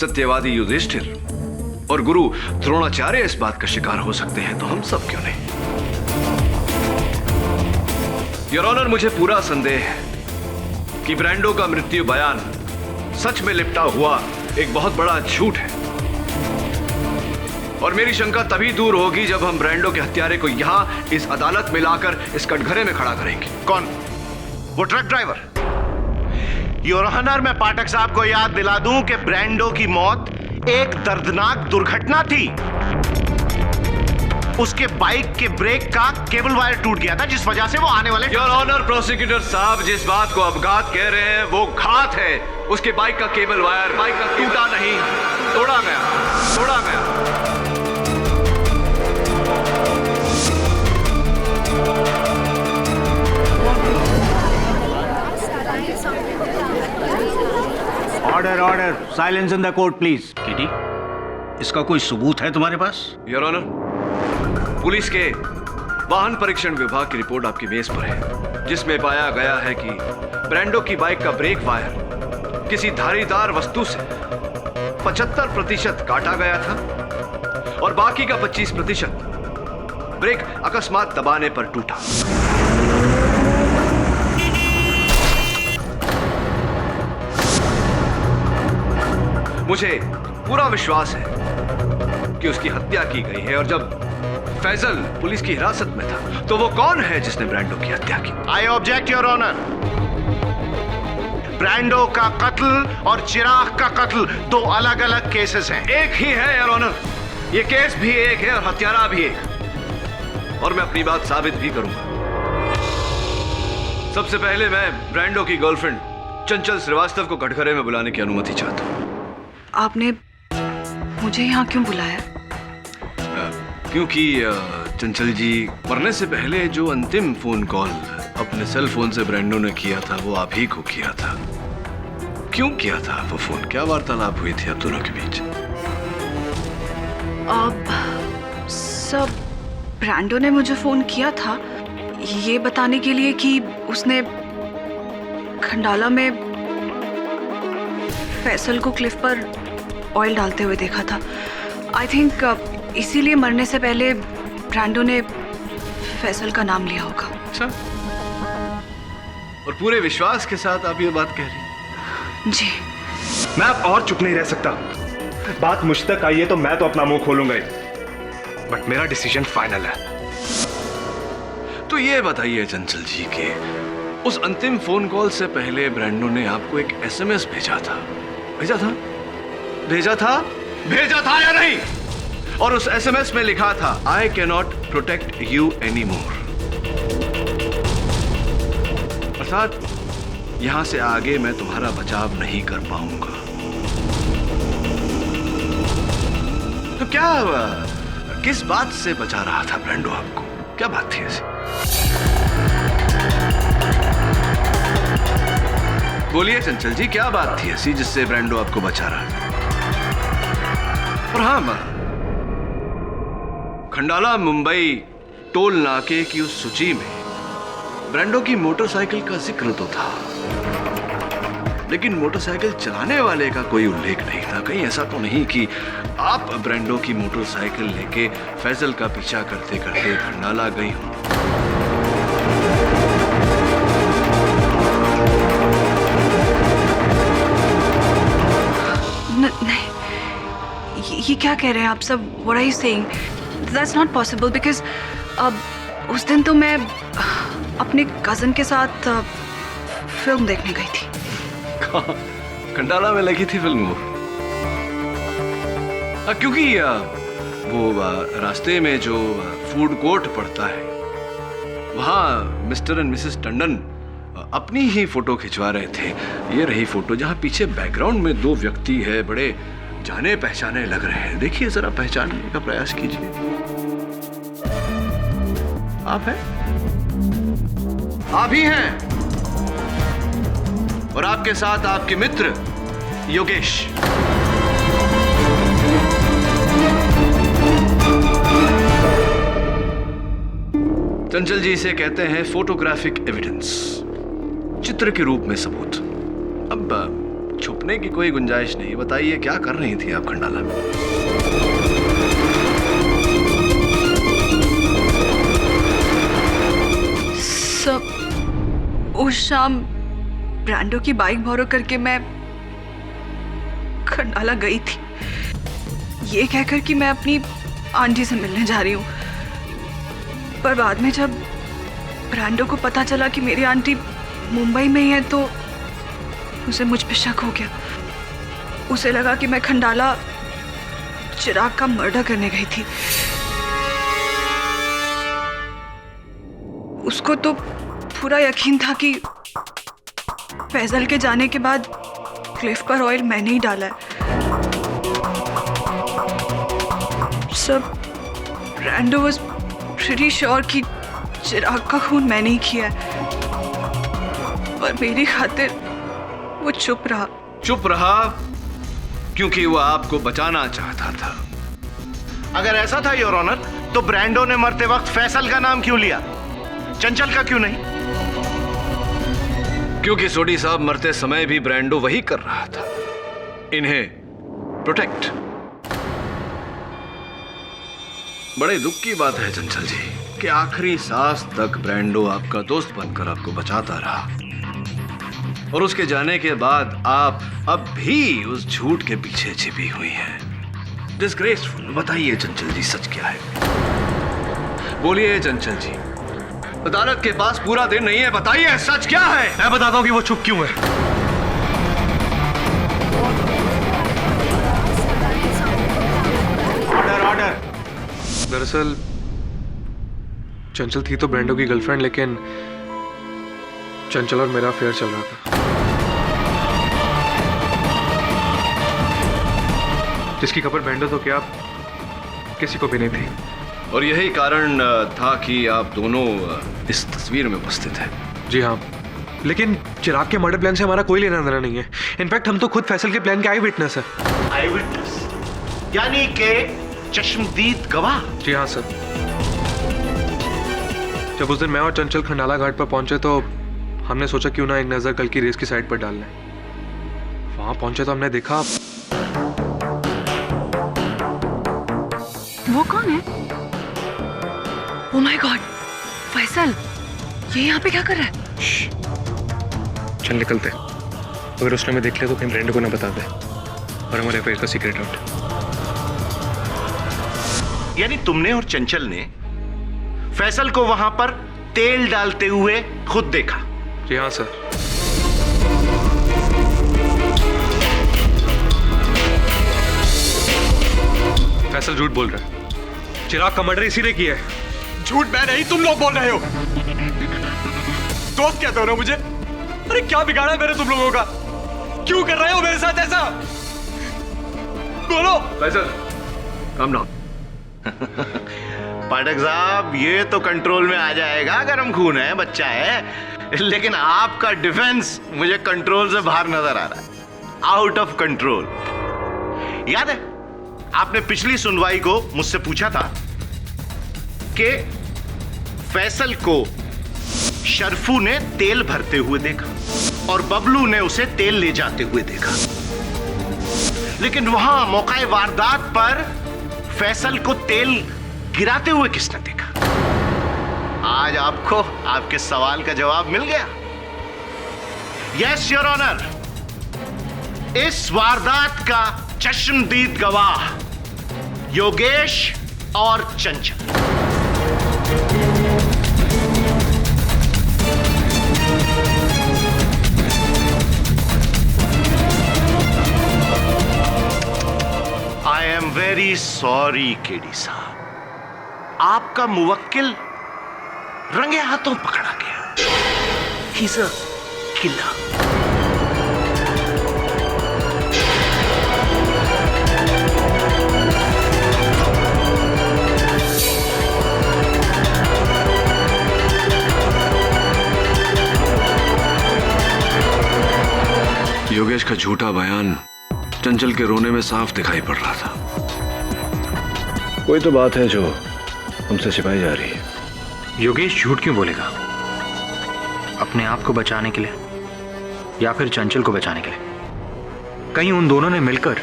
सत्यवादी युधिष्ठिर और गुरु द्रोणाचार्य इस बात का शिकार हो सकते हैं तो हम सब क्यों नहीं? योर ऑनर, मुझे पूरा संदेह है कि ब्रांडो का मृत्यु बयान सच में लिपटा हुआ एक बहुत बड़ा झूठ है और मेरी शंका तभी दूर होगी जब हम ब्रांडो के हत्यारे को यहां इस अदालत में लाकर इस कटघरे में खड़ा करेंगे। कौन? वो ट्रक ड्राइवर? योर ऑनर, मैं पाठक साहब को याद दिला दूं कि ब्रांडो की मौत एक दर्दनाक दुर्घटना थी। उसके बाइक के ब्रेक का केबल वायर टूट गया था, जिस वजह से वो आने वाले। योर ऑनर प्रोसिक्यूटर साहब, जिस बात को अपघात कह रहे हैं वो घात है। उसके बाइक का केबल वायर बाइक का टूटा नहीं, तोड़ा गया। Order, silence in the court please. Kitty, इसका कोई सबूत है तुम्हारे पास? योर ऑनर, पुलिस के वाहन परीक्षण विभाग की रिपोर्ट आपकी मेज पर है, जिसमें पाया गया है कि ब्रांडो की बाइक का ब्रेक वायर किसी धारीदार वस्तु से 75% काटा गया था और बाकी का 25% ब्रेक अकस्मात दबाने पर टूटा। मुझे पूरा विश्वास है कि उसकी हत्या की गई है, और जब फैजल पुलिस की हिरासत में था तो वो कौन है जिसने ब्रांडो की हत्या की? I object your honour. Brando का कत्ल और चिराग का कत्ल दो अलग अलग केसेस हैं। एक ही है योर ऑनर, ये केस भी एक है और हत्यारा भी एक, और मैं अपनी बात साबित भी करूंगा। सबसे पहले मैं ब्रांडो की गर्लफ्रेंड चंचल श्रीवास्तव को कटघरे में बुलाने की अनुमति चाहता हूं। आपने मुझे यहाँ क्यों बुलाया? क्योंकि चंचल जी, मरने से पहले जो अंतिम फोन कॉल अपने सेल फोन से ब्रांडो ने किया था वो आप ही को किया था। क्यों किया था वो फोन? क्या वार्तालाप हुई थी आप दोनों के बीच? सब ब्रांडो ने मुझे फोन किया था ये बताने के लिए कि उसने खंडाला में फैसल को क्लिफ पर ऑयल डालते हुए देखा था। आई थिंक इसीलिए मरने से पहले ब्रांडो ने फैसल का नाम लिया होगा। अच्छा, और पूरे विश्वास के साथ आप ये बात कह रही हैं? जी। मैं अब और चुप नहीं रह सकता। बात मुझ तक आई है तो मैं तो अपना मुंह खोलूंगा ही, बट मेरा डिसीजन फाइनल है। तो ये बताइए चंचल जी के उस अंतिम फोन कॉल से पहले ब्रांडो ने आपको एक एसएमएस भेजा था या नहीं? और उस एसएमएस में लिखा था, I can not protect you any more. अर्थात यहां से आगे मैं तुम्हारा बचाव नहीं कर पाऊंगा। तो क्या किस बात से बचा रहा था ब्रांडो आपको? क्या बात थी ऐसी? बोलिए चंचल जी, क्या बात थी ऐसी जिससे ब्रांडो आपको बचा रहा था? और हाँ, खंडाला मुंबई टोल नाके की उस सूची में ब्रांडो की मोटरसाइकिल का जिक्र तो था, लेकिन मोटरसाइकिल चलाने वाले का कोई उल्लेख नहीं था। कहीं ऐसा तो नहीं कि आप ब्रांडो की मोटरसाइकिल लेके फैजल का पीछा करते करते खंडाला गई हो? नहीं, ये क्या कह रहे हैं आप सब? What are you saying? That's not possible because उस दिन तो मैं अपने कजन के साथ फिल्म देखने गई थी। खंडाला में लगी थी फिल्म वो? क्योंकि वो रास्ते में जो फूड कोर्ट पड़ता है वहाँ मिस्टर एंड मिसेस टंडन अपनी ही फोटो खिंचवा रहे थे। ये रही फोटो जहाँ पीछे बैकग्राउंड में दो व्यक्ति है, बड़े जाने पहचाने लग रहे हैं। देखिए जरा, पहचानने का प्रयास कीजिए। आप हैं? आप ही हैं, और आपके साथ आपके मित्र योगेश। चंचल जी इसे कहते हैं फोटोग्राफिक एविडेंस, चित्र के रूप में सबूत। अब छुपने की कोई गुंजाइश नहीं। बताइए क्या कर रही थी आप खंडाला में? सब उस शाम ब्रांडो की बाइक बोरो करके मैं खंडाला गई थी, ये कहकर कि मैं अपनी आंटी से मिलने जा रही हूँ। पर बाद में जब ब्रांडो को पता चला कि मेरी आंटी मुंबई में ही है तो उसे मुझ पे शक हो गया। उसे लगा कि मैं खंडाला चिराग का मर्डर करने गई थी। उसको तो पूरा यकीन था कि फैजल के जाने के बाद क्लिफ पर ऑयल मैंने ही डाला है। सब रैंडो वाज प्रीटी श्योर कि चिराग का खून मैंने ही किया है, पर मेरी खातिर वो चुप रहा। चुप रहा क्योंकि वो आपको बचाना चाहता था। अगर ऐसा था योर ऑनर, तो ब्रांडो ने मरते वक्त फैसल का नाम क्यों लिया, चंचल का क्यों नहीं? क्योंकि सोडी साहब मरते समय भी ब्रांडो वही कर रहा था, इन्हें प्रोटेक्ट। बड़े दुख की बात है चंचल जी कि आखिरी सांस तक ब्रांडो आपका दोस्त बनकर आपको बचाता रहा, और उसके जाने के बाद आप अब भी उस झूठ के पीछे छिपी हुई हैं। डिस्ग्रेसफुल। बताइए चंचल जी, सच क्या है? बोलिए चंचल जी, अदालत के पास पूरा दिन नहीं है, बताइए सच क्या है? मैं बताता हूं कि वो चुप क्यों है। Order order. दरअसल चंचल थी तो ब्रांडो की गर्लफ्रेंड, लेकिन चंचल और मेरा अफेयर चल रहा था, जिसकी खबर ब्रांडो तो क्या किसी को भी नहीं थी। और यही कारण था कि आप दोनों इस तस्वीर में उपस्थित हैं। जी हाँ, लेकिन चिराग के मर्डर प्लान से हमारा कोई लेना देना नहीं है। इनफैक्ट हम तो खुद फैसल के प्लान के आई विटनेस है। आई विटनेस यानी के चश्मदीद गवाह? जी हाँ सर। जब उस दिन मैं और चंचल खंडाला घाट पर पहुंचे तो हमने सोचा क्यों ना एक नजर कल की रेस की साइड पर डाल लें। वहां पहुंचे तो हमने देखा। वो कौन है? ओह माय गॉड, फैसल, ये यहाँ पे क्या कर रहा है? चल निकलते, अगर उसने हमें देख लिया तो कहीं ब्रांडो को ना बता दे और हमारे अफेयर का सीक्रेट आउट। यानी तुमने और चंचल ने फैसल को वहां पर तेल डालते हुए खुद देखा? जी हाँ सर। फैसल झूठ बोल रहा है। चिराग का मर्डर इसी ने किया है। झूठ मैं नहीं, तुम लोग बोल रहे हो। दोस्त क्या दोनों मुझे? अरे क्या बिगाड़ा मैंने तुम लोगों का? क्यों कर रहे हो मेरे साथ ऐसा? बोलो। Faisal, calm down. पाठक साहब, ये तो कंट्रोल में आ जाएगा, गर्म खून है, बच्चा है, लेकिन आपका डिफेंस मुझे कंट्रोल से बाहर नजर आ रहा है, आउट ऑफ कंट्रोल। याद है आपने पिछली सुनवाई को मुझसे पूछा था कि फैसल को शर्फू ने तेल भरते हुए देखा और बबलू ने उसे तेल ले जाते हुए देखा, लेकिन वहां मौका वारदात पर फैसल को तेल गिराते हुए किसने देखा? आज आपको आपके सवाल का जवाब मिल गया। यस योर ऑनर, इस वारदात का चश्मदीद गवाह योगेश और चंचल। I am very sorry KD साहब, आपका मुवक्किल रंगे हाथों पकड़ा गया। He's a killer. योगेश का झूठा बयान चंचल के रोने में साफ दिखाई पड़ रहा था। कोई तो बात है जो हमसे छिपाई जा रही है। योगेश झूठ क्यों बोलेगा? अपने आप को बचाने के लिए या फिर चंचल को बचाने के लिए? कहीं उन दोनों ने मिलकर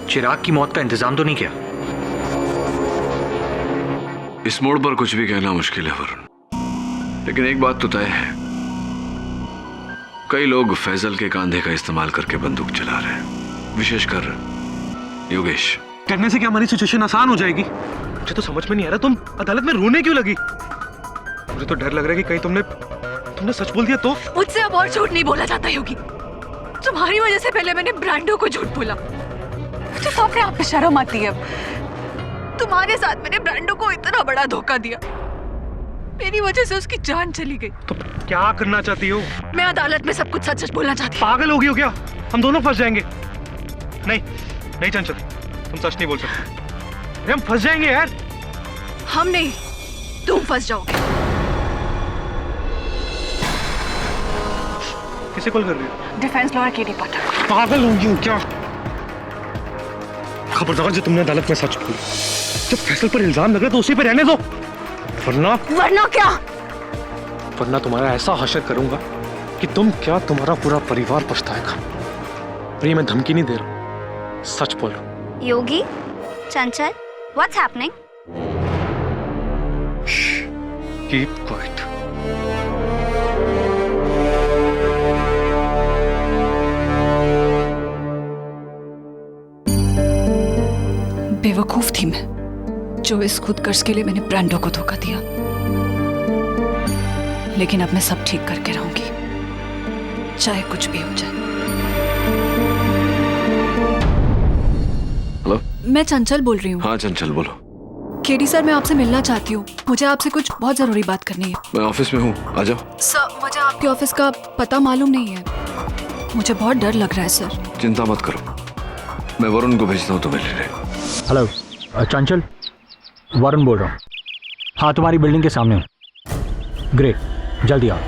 चिराग की मौत का इंतजाम तो नहीं किया? इस मोड़ पर कुछ भी कहना मुश्किल है वरुण, लेकिन एक बात तो तय है, कई लोग फैजल के कांधे का इस्तेमाल करके बंदूक चला रहे हैं, विशेषकर योगेश। करने से क्या हमारी सिचुएशन आसान हो जाएगी? मुझे तो समझ में नहीं आ रहा, तुम अदालत में रोने क्यों लगी? मुझे तो डर लग रहा है कि कहीं तुमने सच बोल दिया तो। मुझसे अब और झूठ नहीं बोला जाता योगी। तुम्हारी वजह से पहले मैंने ब्रांडो को झूठ बोला। मुझे तो अपने आप पे शर्म आती है। तुम्हारे साथ मैंने ब्रांडो को इतना बड़ा धोखा दिया, मेरी वजह से उसकी जान चली गई। तो क्या करना चाहती हो? मैं अदालत में सब कुछ सच सच बोलना चाहती हूँ। पागल हो गई हो क्या? हम दोनों फंस जाएंगे। नहीं नहीं चंचल, तुम सच नहीं बोल सकते। अरे हम फंस जाएंगे यार। हम नहीं, तुम फंस जाओगे। किसे कॉल कर रही हो? डिफेंस लॉयर केडी पाठक। पागल हो गई हो क्या? खबरदार जो तुमने अदालत में सच बोला। जब फैसल पर इल्जाम लगा तो उसी पे रहने दो, वरना क्या? वरना तुम्हारा ऐसा हशर करूंगा कि तुम क्या तुम्हारा पूरा परिवार पछताएगा। और ये मैं धमकी नहीं दे रहा, सच बोल रहा हूं। योगी, चंचल, व्हाट्स हैपनिंग? Keep quiet. बेवकूफ थी मैं, जो इस खुदगर्ज के लिए मैंने ब्रांडो को धोखा दिया। लेकिन अब मैं सब ठीक करके रहूंगी, चाहे कुछ भी हो जाए। हेलो, मैं चंचल बोल रही हूँ। हाँ चंचल बोलो। केडी सर, मैं आपसे मिलना चाहती हूँ। मुझे आपसे कुछ बहुत जरूरी बात करनी है। मैं ऑफिस में हूँ, आ जाओ। सर, मुझे आपके ऑफिस का पता मालूम नहीं है। मुझे बहुत डर लग रहा है सर। चिंता मत करो, मैं वरुण को भेजता हूँ तुम्हें लेने। हेलो चंचल, वरुण बोल रहा हूँ। हाँ, तुम्हारी बिल्डिंग के सामने हूँ। ग्रेट, जल्दी आओ।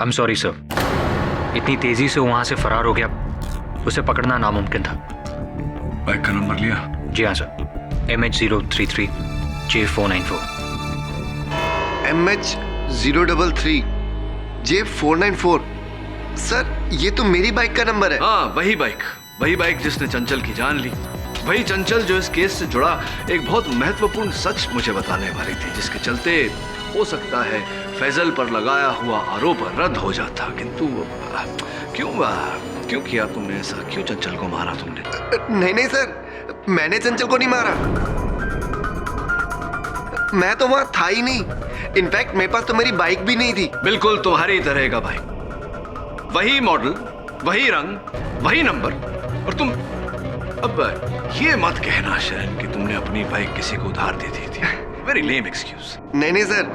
I'm sorry sir, इतनी तेजी से वहां से फरार हो गया, उसे पकड़ना नामुमकिन था। बाइक का नंबर लिया? जी हाँ sir, MH033 J494। MH033 J494। Sir, ये तो मेरी बाइक का नंबर है। हाँ, वही बाइक जिसने चंचल की जान ली। वही चंचल जो इस केस से जुड़ा एक बहुत महत्वपूर्ण सच मुझे बताने वाली थी, जिसके चलते हो सकता है फैजल पर लगाया हुआ आरोप रद्द हो जाता। किंतु क्यों किया तुमने ऐसा? क्यों चंचल को मारा तुमने? नहीं सर, मैंने चंचल को नहीं मारा। मैं तो वहां था ही नहीं। इनफैक्ट मेरे पास तो मेरी बाइक भी नहीं थी। बिल्कुल तुम्हारी तरह का बाइक, वही मॉडल, वही रंग, वही नंबर। और तुम अब ये मत कहना शरण कि तुमने अपनी बाइक किसी को उधार दे दी थी। Very lame excuse. नहीं सर,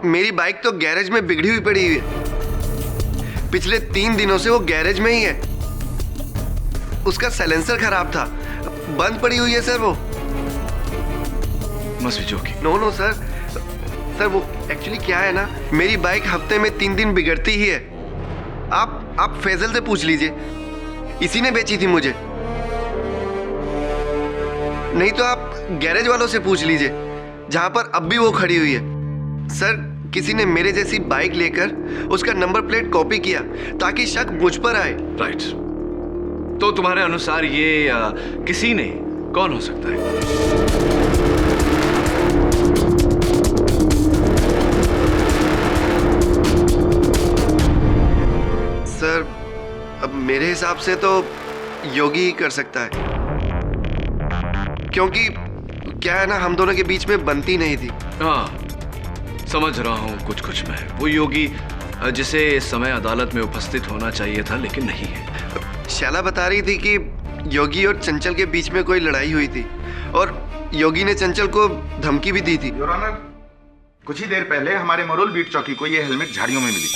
मेरी बाइक तो गैरेज में बिगड़ी हुई पड़ी हुई है। पिछले 3 दिनों से वो गैरेज में ही है। उसका साइलेंसर खराब था, बंद पड़ी हुई है सर वो। Must be joking. No sir, वो एक्चुअली क्या है ना, मेरी बाइक हफ्ते में 3 दिन बिगड़ती ही है। आप फैजल से पूछ लीजिए, इसी ने बेची थी मुझे। नहीं तो आप गैरेज वालों से पूछ लीजिए, जहां पर अब भी वो खड़ी हुई है। सर, किसी ने मेरे जैसी बाइक लेकर उसका नंबर प्लेट कॉपी किया ताकि शक मुझ पर आए। राइट। तो तुम्हारे अनुसार ये किसी ने कौन हो सकता है? सर, अब मेरे हिसाब से तो योगी ही कर सकता है, क्योंकि क्या है ना, हम दोनों के बीच में बनती नहीं थी। हाँ, समझ रहा हूँ कुछ मैं। वो योगी जिसे इस समय अदालत में उपस्थित होना चाहिए था लेकिन नहीं है। शैला बता रही थी कि योगी और चंचल के बीच में कोई लड़ाई हुई थी और योगी ने चंचल को धमकी भी दी थी। योर ऑनर, कुछ ही देर पहले हमारे मरोल बीट चौकी को ये हेलमेट झाड़ियों में मिली।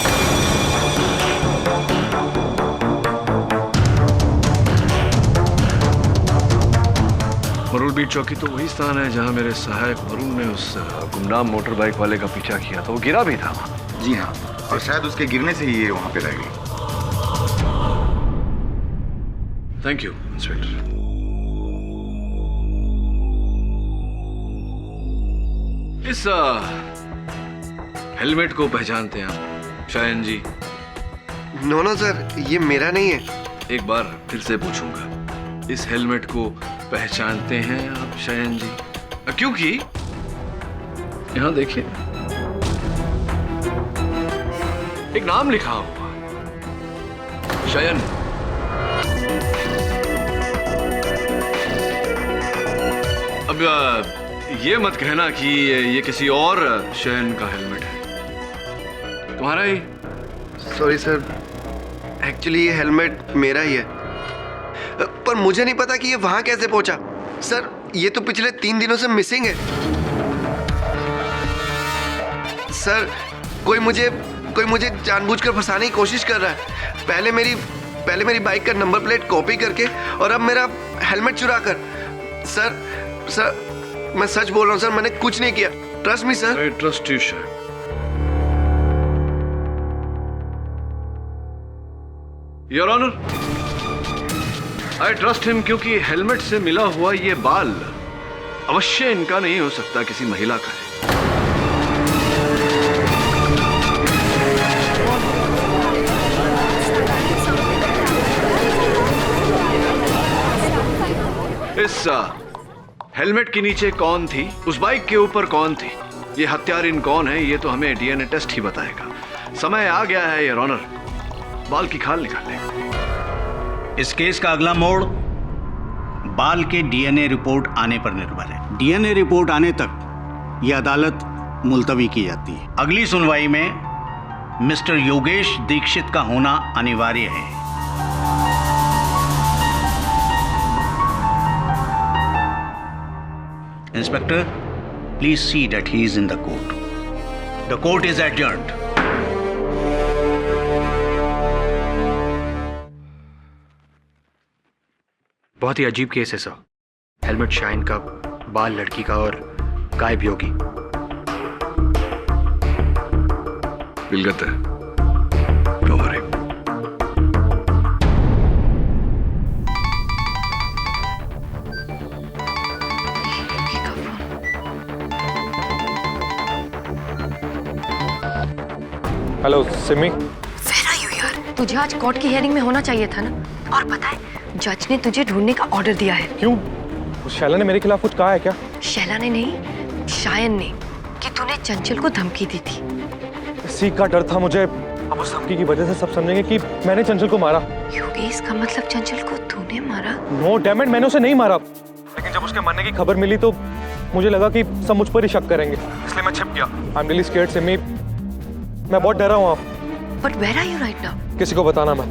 मरूल बीट चौकी तो वही स्थान है जहां मेरे सहायक वरुण ने उस गुमनाम मोटर बाइक वाले का पीछा किया था। वो गिरा भी था वहां। जी हाँ, और शायद उसके गिरने से ही ये वहां पे रह गई। Thank you inspector. इस हेलमेट को पहचानते हैं आप शायन जी? नो सर, ये मेरा नहीं है। एक बार फिर से पूछूंगा, इस हेलमेट को पहचानते हैं आप शायन जी? क्योंकि यहां देखिए एक नाम लिखा हुआ, शयन। अब ये मत कहना कि ये किसी और शयन का हेलमेट है, तुम्हारा ही? सॉरी सर, एक्चुअली ये हेलमेट मेरा ही है, पर मुझे नहीं पता कि ये वहां कैसे पहुंचा। सर, ये तो पिछले 3 दिनों से मिसिंग है। सर, कोई मुझे जानबूझकर फंसाने की कोशिश कर रहा है। पहले मेरी बाइक का नंबर प्लेट कॉपी करके और अब मेरा हेलमेट चुरा कर। सर, मैं सच बोल रहा हूँ सर, मैंने कुछ नहीं किया। Trust me sir. I trust you Shayan. Your honour, I trust him क्योंकि हेलमेट से मिला हुआ ये बाल अवश्य इनका नहीं हो सकता, किसी महिला का है। इस हेलमेट के नीचे कौन थी, उस बाइक के ऊपर कौन थी, ये हत्यारिन कौन है, ये तो हमें डीएनए टेस्ट ही बताएगा। समय आ गया है योर ऑनर, बाल की खाल निकालने। इस केस का अगला मोड़ बाल के डीएनए रिपोर्ट आने पर निर्भर है। डीएनए रिपोर्ट आने तक यह अदालत मुलतवी की जाती है। अगली सुनवाई में मिस्टर योगेश दीक्षित का होना अनिवार्य है। Inspector, please see that he is in the court. The court is adjourned. बहुत ही अजीब केस है सर। हेलमेट शाइन का, बाल लड़की का और गायब योगी। विलगत है, डोंट वरी। हेलो सिमी। यार, तुझे आज कोर्ट की हियरिंग में होना चाहिए था ना। और पता है, जज ने तुझे ढूंढने का ऑर्डर दिया है। क्यों? शैला ने मेरे खिलाफ कुछ कहा है क्या? शैला ने नहीं, शायन ने, कि तूने चंचल को धमकी दी थी। इसी का डर था मुझे। अब उस धमकी की वजह से सब समझेंगे कि मैंने चंचल को मारा। योगेश, का मतलब चंचल को तूने मारा? नो डैम इट, मैंने उसे नहीं मारा। लेकिन जब उसके मरने की खबर मिली तो मुझे लगा कि सब मुझ पर ही शक करेंगे, इसलिए मैं छिप गया। I am really scared Simi, मैं बहुत डरा हूँ। But where are you right now? किसी को बताना मैं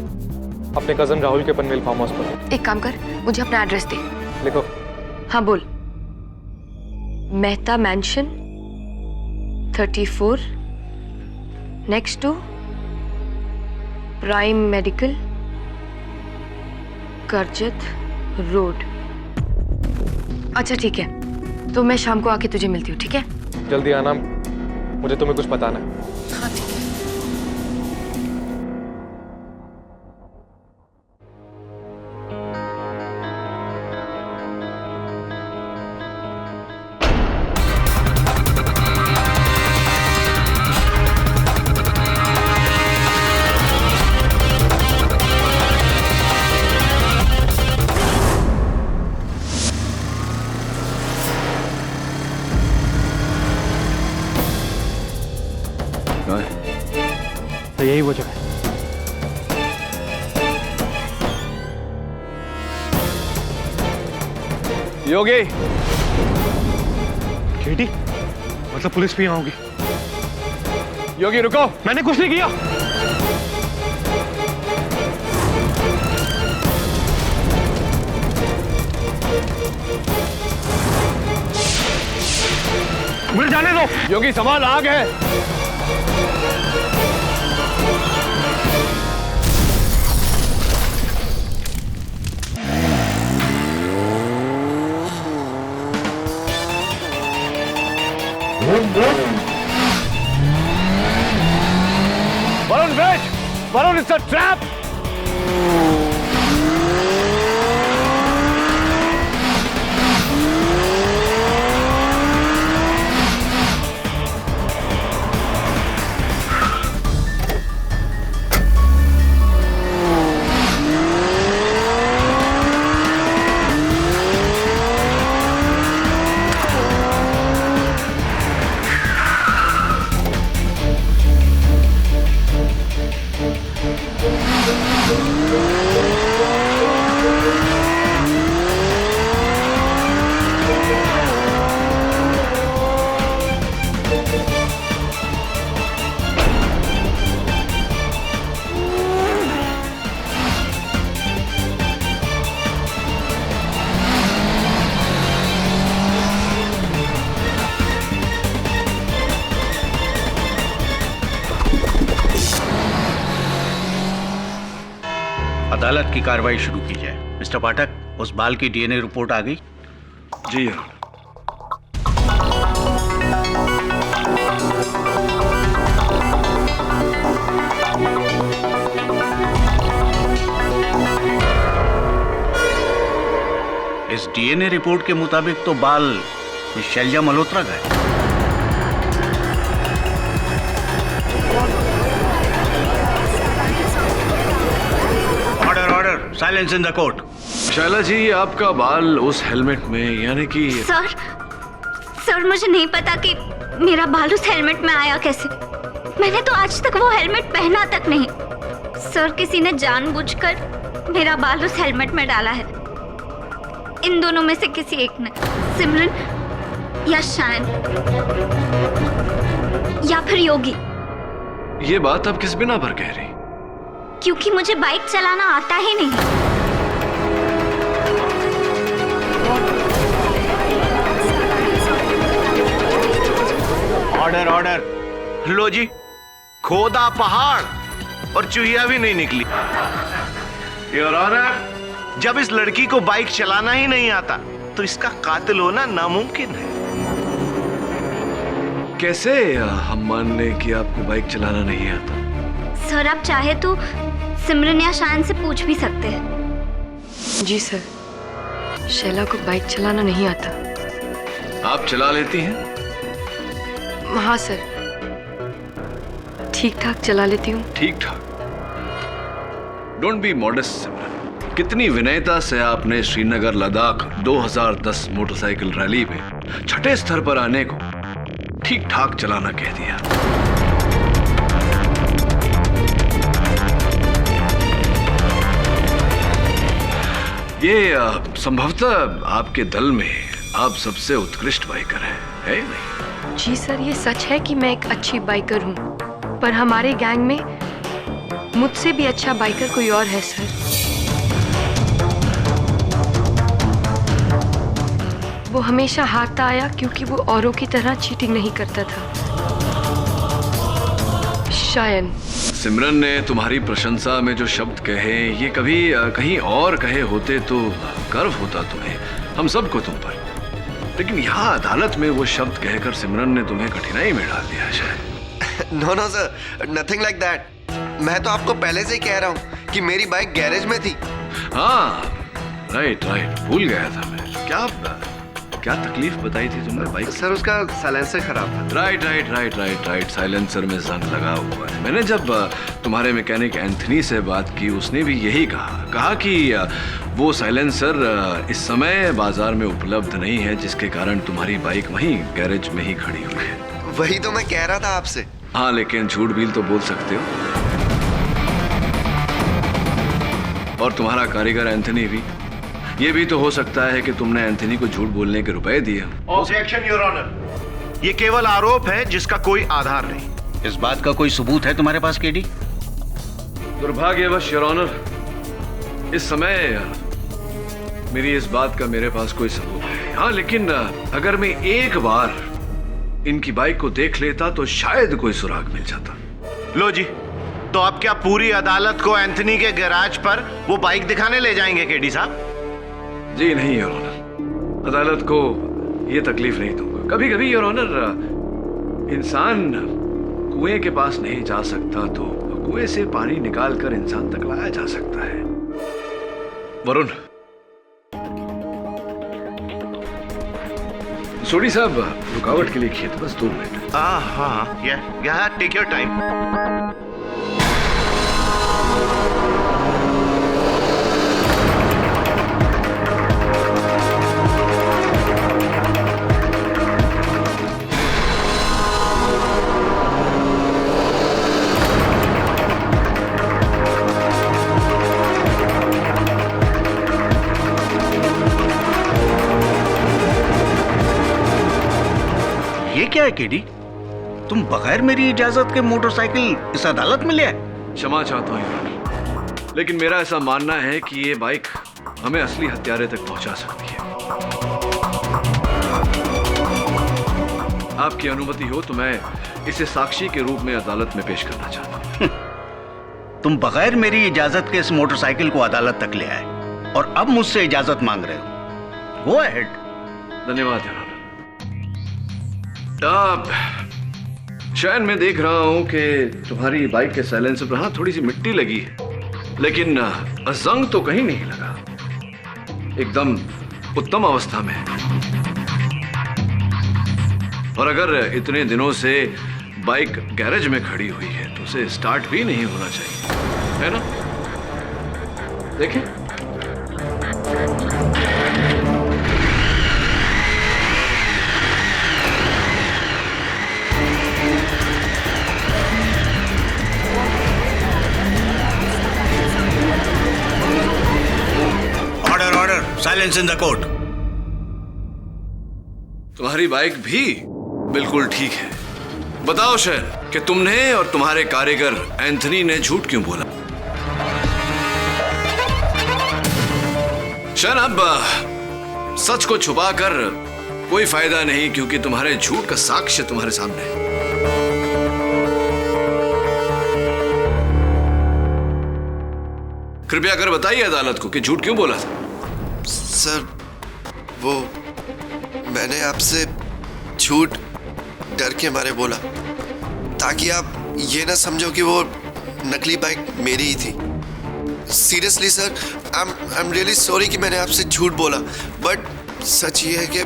अपने कजन राहुल के पनवेल फार्म हाउस पर। एक काम कर, मुझे अपना एड्रेस दे। लिखो। हाँ बोल। Mehta mansion 34 next to prime medical Karjat road. अच्छा ठीक है, तो मैं शाम को आके तुझे मिलती हूँ, ठीक है? जल्दी आना, मुझे तुम्हें कुछ बताना है। हाँ ठीक है। तो यही वजह है। योगी। केटी, मतलब पुलिस भी यहाँ होगी? योगी रुको, मैंने कुछ नहीं किया। मुझे जाने दो। योगी सवाल आग है। Varun, wait! Varun, it's a trap! अदालत की कार्रवाई शुरू की जाए। मिस्टर पाठक, उस बाल की डीएनए रिपोर्ट आ गई? जी इस डीएनए रिपोर्ट के मुताबिक तो बाल शैलजा मल्होत्रा का है। Silence in the court. Shaila ji, आपका बाल उस हेलमेट में, यानी कि सर मुझे नहीं पता कि मेरा बाल उस हेलमेट में आया कैसे। मैंने तो आज तक वो हेलमेट पहना तक नहीं। सर, किसी ने जानबूझकर मेरा बाल उस हेलमेट में डाला है। इन दोनों में से किसी एक ने, सिमरन या शायन या फिर योगी। ये बात आप किस बिना पर कह रही? क्योंकि मुझे बाइक चलाना आता ही नहीं। Order order. लो जी, खोदा पहाड़ और चूहिया भी नहीं निकली। योर ऑनर, जब इस लड़की को बाइक चलाना ही नहीं आता तो इसका कातिल होना नामुमकिन है। कैसे हम मान लें कि आपको बाइक चलाना नहीं आता? सर, आप चाहे तो सिमरन या शान से पूछ भी सकते हैं। जी सर, शैला को बाइक चलाना नहीं आता। आप चला लेती हैं? हाँ सर, ठीक ठाक चला लेती हूँ। ठीक ठाक? डोंट बी मॉडेस्ट सिमरन। कितनी विनयता से आपने श्रीनगर लद्दाख 2010 मोटरसाइकिल रैली में छठे स्तर पर आने को ठीक ठाक चलाना कह दिया। ये संभवतः आपके दल में आप सबसे उत्कृष्ट बाइकर हैं, है नहीं? जी सर, ये सच है कि मैं एक अच्छी बाइकर हूँ, पर हमारे गैंग में मुझसे भी अच्छा बाइकर कोई और है सर। वो हमेशा हारता आया क्योंकि वो औरों की तरह चीटिंग नहीं करता था। शायन। सिमरन ने तुम्हारी प्रशंसा में जो शब्द कहे, ये कभी कहीं और कहे होते तो गर्व होता तुम्हें, हम सबको तुम पर। लेकिन यहाँ अदालत में वो शब्द कहकर सिमरन ने तुम्हें कठिनाई में डाल दिया शायद। No no sir, nothing like that. मैं तो आपको पहले से ही कह रहा हूँ कि मेरी बाइक गैरेज में थी। हाँ, राइट राइट, भूल गया था मैं। क्या तकलीफ बताई थी तुमने बाइक? सर, उसका साइलेंसर खराब था। Right right right right right, silencer में जंग लगा हुआ है। मैंने जब तुम्हारे मैकेनिक एंथनी से बात की, उसने भी यही कहा कि वो साइलेंसर इस समय बाजार में उपलब्ध नहीं है, जिसके कारण तुम्हारी बाइक वहीं गैरेज में ही खड़ी हुई है। वही तो मैं कह रहा था आपसे। हाँ, लेकिन झूठ भी तो बोल सकते हो। और तुम्हारा कारीगर एंथनी भी, ये भी तो हो सकता है कि तुमने एंथनी को झूठ बोलने के रुपए दिए। ऑब्जेक्शन योर ऑनर, ये केवल आरोप है जिसका कोई आधार नहीं। इस बात का कोई सबूत है तुम्हारे पास केडी? दुर्भाग्यवश योर ऑनर, इस समय मेरी इस बात का मेरे पास कोई सबूत है। हाँ, लेकिन अगर मैं एक बार इनकी बाइक को देख लेता तो शायद कोई सुराग मिल जाता। लो जी, तो अब क्या पूरी अदालत को एंथनी के गैराज पर वो बाइक दिखाने ले जाएंगे केडी साहब? जी नहीं योर ऑनर, अदालत को ये तकलीफ नहीं दूंगा। कभी कभी योर ऑनर इंसान कुएं के पास नहीं जा सकता तो कुएं से पानी निकालकर इंसान तक लाया जा सकता है। वरुण, सोडी साहब रुकावट के लिए खेत, बस 2 मिनट। हाँ, या टेक योर टाइम। ये क्या है केडी? तुम बगैर मेरी इजाजत के मोटरसाइकिल इस अदालत में ले आए? क्षमा चाहता हूँ योर ऑनर, लेकिन मेरा ऐसा मानना है कि ये बाइक हमें असली हत्यारे तक पहुंचा सकती है। आपकी अनुमति हो तो मैं इसे साक्षी के रूप में अदालत में पेश करना चाहता हूँ। तुम बगैर मेरी इजाजत के इस मोटरसाइकिल को अदालत तक ले आए और अब मुझसे इजाजत मांग रहे हो। Go ahead. धन्यवाद योर ऑनर। शायद मैं देख रहा हूं कि तुम्हारी बाइक के साइलेंसर पर हाँ थोड़ी सी मिट्टी लगी है, लेकिन जंग तो कहीं नहीं लगा, एकदम उत्तम अवस्था में है। और अगर इतने दिनों से बाइक गैरेज में खड़ी हुई है तो उसे स्टार्ट भी नहीं होना चाहिए, है ना? देखें। Silence in the court. तुम्हारी बाइक भी बिल्कुल ठीक है। बताओ शहर कि तुमने और तुम्हारे कारीगर एंथनी ने झूठ क्यों बोला? शहर, अब सच को छुपाकर कोई फायदा नहीं, क्योंकि तुम्हारे झूठ का साक्ष्य तुम्हारे सामने है। कृपया कर बताइए अदालत को कि झूठ क्यों बोला था। सर, वो मैंने आपसे झूठ डर के मारे बोला, ताकि आप ये ना समझो कि वो नकली बाइक मेरी ही थी। Seriously sir, I am really sorry कि मैंने आपसे झूठ बोला, बट सच ये है कि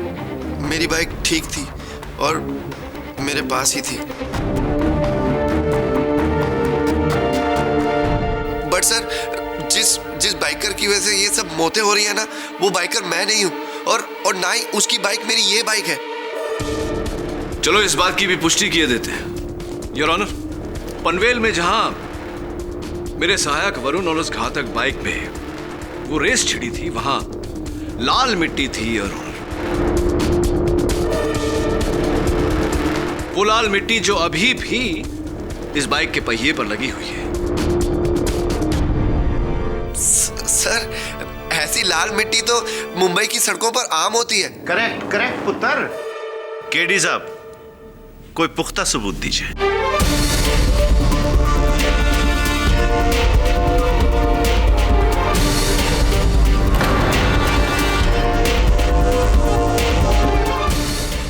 मेरी बाइक ठीक थी और मेरे पास ही थी। बट सर, जिस बाइकर की वजह से ये सब मौतें हो रही है ना, वो बाइकर मैं नहीं हूं, और ना ही उसकी बाइक मेरी ये बाइक है। चलो इस बात की भी पुष्टि किए देते हैं योर ऑनर। पनवेल में जहां मेरे सहायक वरुण और उस घातक बाइक पे वो रेस छिड़ी थी, वहां लाल मिट्टी थी योर ऑनर। वो लाल मिट्टी जो अभी भी इस बाइक के पहिए पर लगी हुई है। सर, ऐसी लाल मिट्टी तो मुंबई की सड़कों पर आम होती है। करेक्ट पुत्र। केडी साहब, कोई पुख्ता सबूत दीजिए।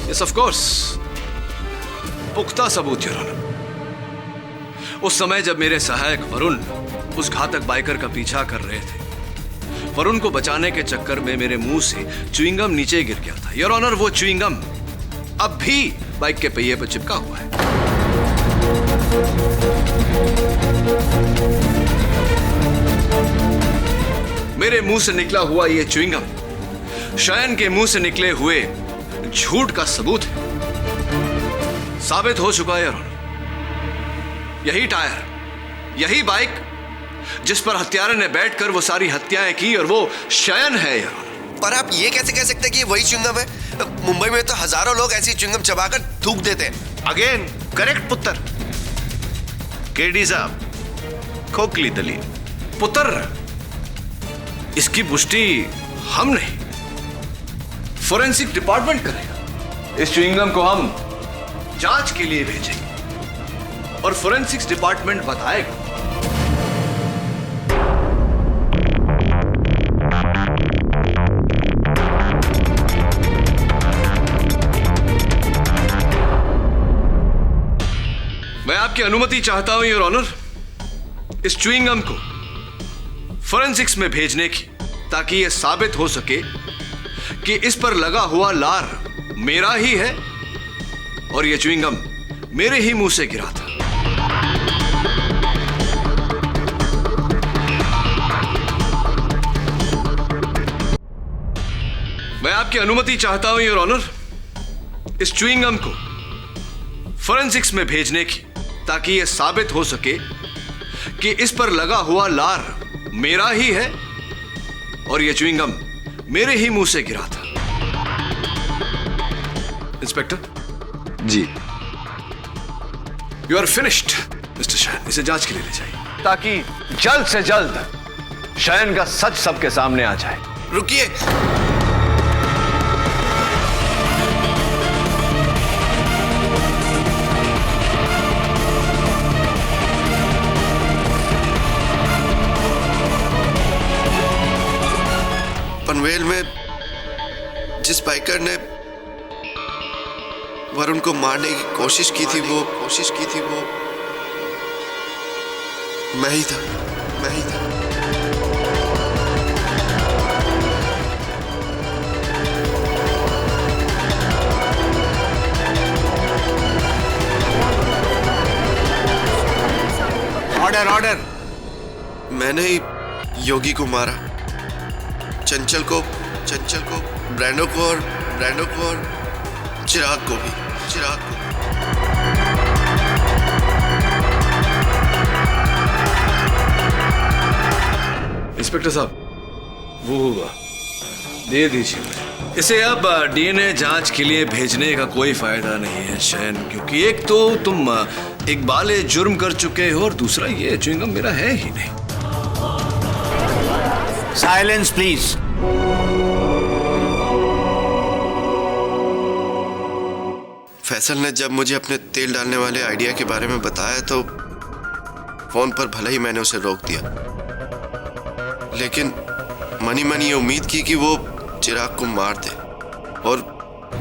यस ऑफ कोर्स, पुख्ता सबूत योर ऑनर। उस समय जब मेरे सहायक वरुण उस घातक बाइकर का पीछा कर रहे थे, वरुण को बचाने के चक्कर में मेरे मुंह से च्युइंगम नीचे गिर गया था योर ऑनर। वो च्युइंगम अब भी बाइक के पहिए पर चिपका हुआ है। मेरे मुंह से निकला हुआ ये च्युइंगम शयन के मुंह से निकले हुए झूठ का सबूत है। साबित हो चुका है योर ऑनर। यही टायर, यही बाइक जिस पर हत्यारे ने बैठकर वो सारी हत्याएं की, और वो शयन है यार। पर आप ये कैसे कह सकते हैं कि ये वही च्युइंगम है? मुंबई में तो हजारों लोग ऐसी च्युइंगम चबाकर थूक देते हैं। अगेन करेक्ट पुत्र। केडी साहब, खोखली दलील। पुत्र, इसकी पुष्टि हम नहीं, फोरेंसिक डिपार्टमेंट करेगा। इस च्युइंगम को हम जांच के लिए भेजेंगे और फोरेंसिक्स डिपार्टमेंट बताएगा। मैं आपकी अनुमति चाहता हूं योर ऑनर, इस च्युइंग गम को फोरेंसिक्स में भेजने की, ताकि यह साबित हो सके कि इस पर लगा हुआ लार मेरा ही है और यह च्युइंग गम मेरे ही मुंह से गिरा था। मैं आपकी अनुमति चाहता हूं योर ऑनर, इस च्युइंग गम को फोरेंसिक्स में भेजने की, ताकि यह साबित हो सके कि इस पर लगा हुआ लार मेरा ही है और यह च्युइंग गम मेरे ही मुंह से गिरा था। Inspector ji. You are finished mister Shayan. इसे जांच के लिए ले जाइए, ताकि जल्द से जल्द शयन का सच सबके सामने आ जाए। रुकिए, पनवेल में जिस बाइकर ने वरुण को मारने की कोशिश की थी वो मैं ही था। ऑर्डर। मैंने ही योगी को मारा, चंचल को, ब्रैंडो को और चिराग को भी। इंस्पेक्टर साहब, वो होगा, दे दीजिए मुझे। इसे अब डीएनए जांच के लिए भेजने का कोई फायदा नहीं है शयन, क्योंकि एक तो तुम इकबाल जुर्म कर चुके हो और दूसरा ये च्युइंग गम मेरा है ही नहीं। Silence please. फैसल ने जब मुझे अपने तेल डालने वाले आइडिया के बारे में बताया तो फोन पर भले ही मैंने उसे रोक दिया, लेकिन मनी ये उम्मीद की कि वो चिराग को मार दे और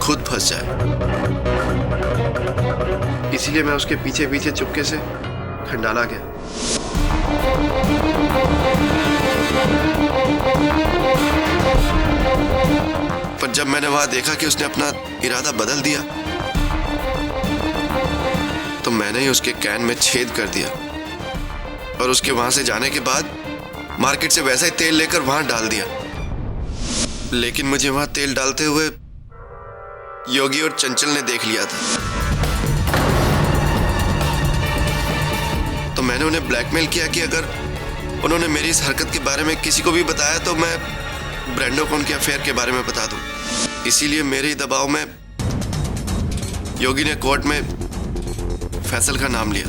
खुद फंस जाए। इसीलिए मैं उसके पीछे पीछे चुपके से खंडाला गया। पर जब मैंने वहां देखा कि उसने अपना इरादा बदल दिया तो मैंने ही उसके कैन में छेद कर दिया और उसके वहां से जाने के बाद मार्केट से वैसा ही तेल लेकर वहां डाल दिया। लेकिन मुझे वहां तेल डालते हुए योगी और चंचल ने देख लिया था, तो मैंने उन्हें ब्लैकमेल किया कि अगर उन्होंने मेरी इस हरकत के बारे में किसी को भी बताया तो मैं ब्रैंडो को उनके अफेयर के बारे में बता दूं। इसीलिए मेरे ही दबाव में योगी ने कोर्ट में फैसल का नाम लिया।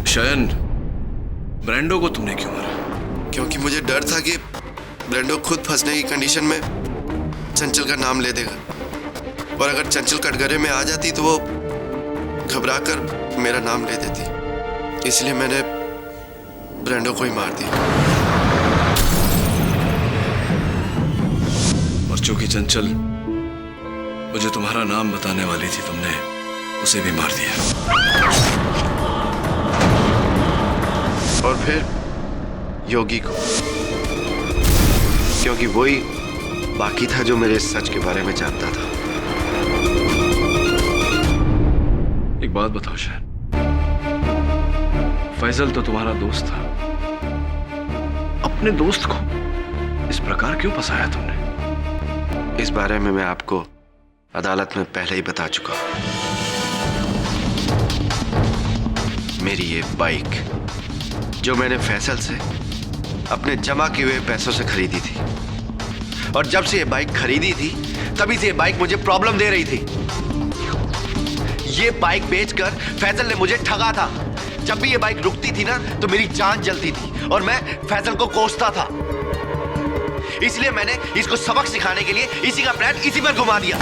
शयन, ब्रैंडो को तुमने क्यों मारा? क्योंकि मुझे डर था कि ब्रैंडो खुद फंसने की कंडीशन में चंचल का नाम ले देगा और अगर चंचल कटघरे में आ जाती तो वो घबराकर मेरा नाम ले देती। इसलिए मैंने ब्रैंडो को ही मार दिया। और चूंकि चंचल मुझे तुम्हारा नाम बताने वाली थी, तुमने उसे भी मार दिया। और फिर योगी को, क्योंकि वही बाकी था जो मेरे सच के बारे में जानता था। एक बात बताओ शयन, फैजल तो तुम्हारा दोस्त था, अपने दोस्त को इस प्रकार क्यों फंसाया तुमने? इस बारे में मैं आपको अदालत में पहले ही बता चुका हूं। मेरी ये बाइक जो मैंने फैसल से अपने जमा किए हुए पैसों से खरीदी थी, और जब से ये बाइक खरीदी थी तभी से ये बाइक मुझे प्रॉब्लम दे रही थी। ये बाइक बेचकर फैसल ने मुझे ठगा था। जब भी ये बाइक रुकती थी ना तो मेरी जान जलती थी और मैं फैसल को कोसता था। इसलिए मैंने इसको सबक सिखाने के लिए इसी का प्लान इसी पर घुमा दिया।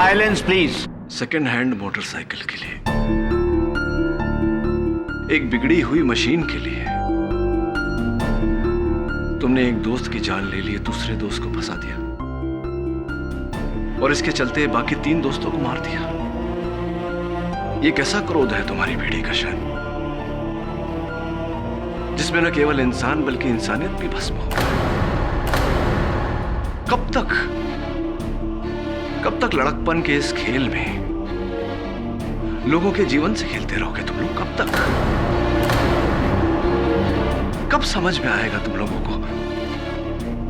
Silence please. Second hand motorcycle के लिए, एक बिगड़ी हुई मशीन के लिए तुमने एक दोस्त की जान ले ली, दूसरे दोस्त को फंसा दिया और इसके चलते बाकी 3 दोस्तों को मार दिया। ये कैसा क्रोध है तुम्हारी पीढ़ी का शान, जिसमें न केवल इंसान बल्कि इंसानियत भी भस्म हो गई। कब तक लड़कपन के इस खेल में लोगों के जीवन से खेलते रहोगे तुम लोग? कब तक? कब समझ में आएगा तुम लोगों को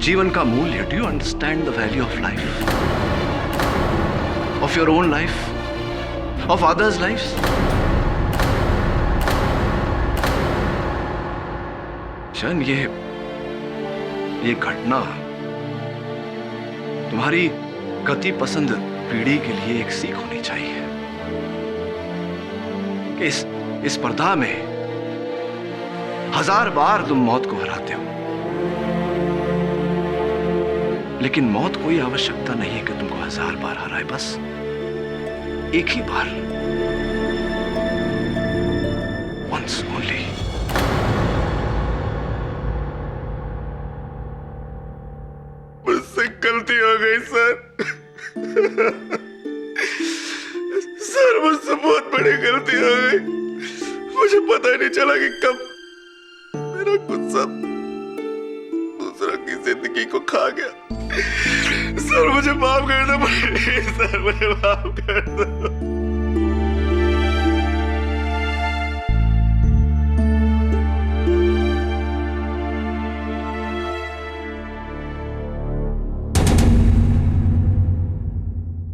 जीवन का मूल्य? Do you understand the value of life, of your own life, of others lifes? शन, ये घटना तुम्हारी गति पसंद पीढ़ी के लिए एक सीख होनी चाहिए कि इस स्पर्धा में 1000 बार तुम मौत को हराते हो, लेकिन मौत कोई आवश्यकता नहीं है कि तुमको 1000 बार हराए, बस एक ही बार, once only। मुझसे गलती हो गई सर। सर, मुझसे बहुत बड़ी गलती हो गई। मुझे पता ही नहीं चला कि कब मेरा गुस्सा दूसरों की जिंदगी को खा गया। सर, मुझे माफ कर दो, सर, मुझे माफ कर दो।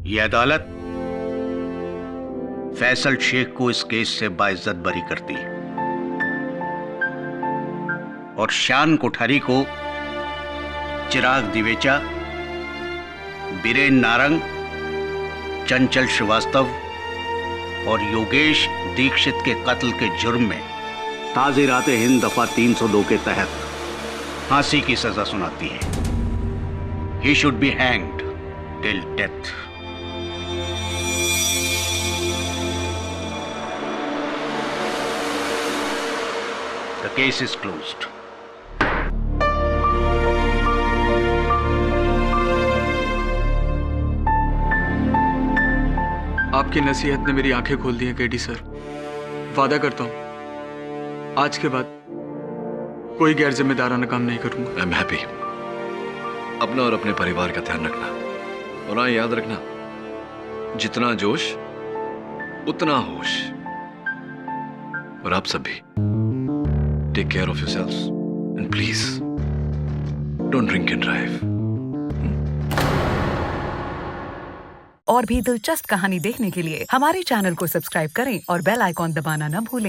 ये अदालत फैसल शेख को इस केस से बाइज्जत बरी करती है और शान कोठारी को चिराग दिवेचा, बीरेन नारंग, चंचल श्रीवास्तव और योगेश दीक्षित के कत्ल के जुर्म में ताज़ीरात हिंद दफा 302 के तहत फांसी की सजा सुनाती है। He should be hanged till death. The case is closed. आपकी नसीहत ने मेरी आंखें खोल दी हैं केडी सर। वादा करता हूं आज के बाद कोई गैर जिम्मेदाराना काम नहीं करूंगा। I am happy. अपना और अपने परिवार का ध्यान रखना, और हाँ, याद रखना, जितना जोश उतना होश। और आप सब भी take care of yourselves and please don't drink and drive। और भी दिलचस्प कहानी देखने के लिए हमारे चैनल को सब्सक्राइब करें और बेल आइकॉन दबाना न भूलें।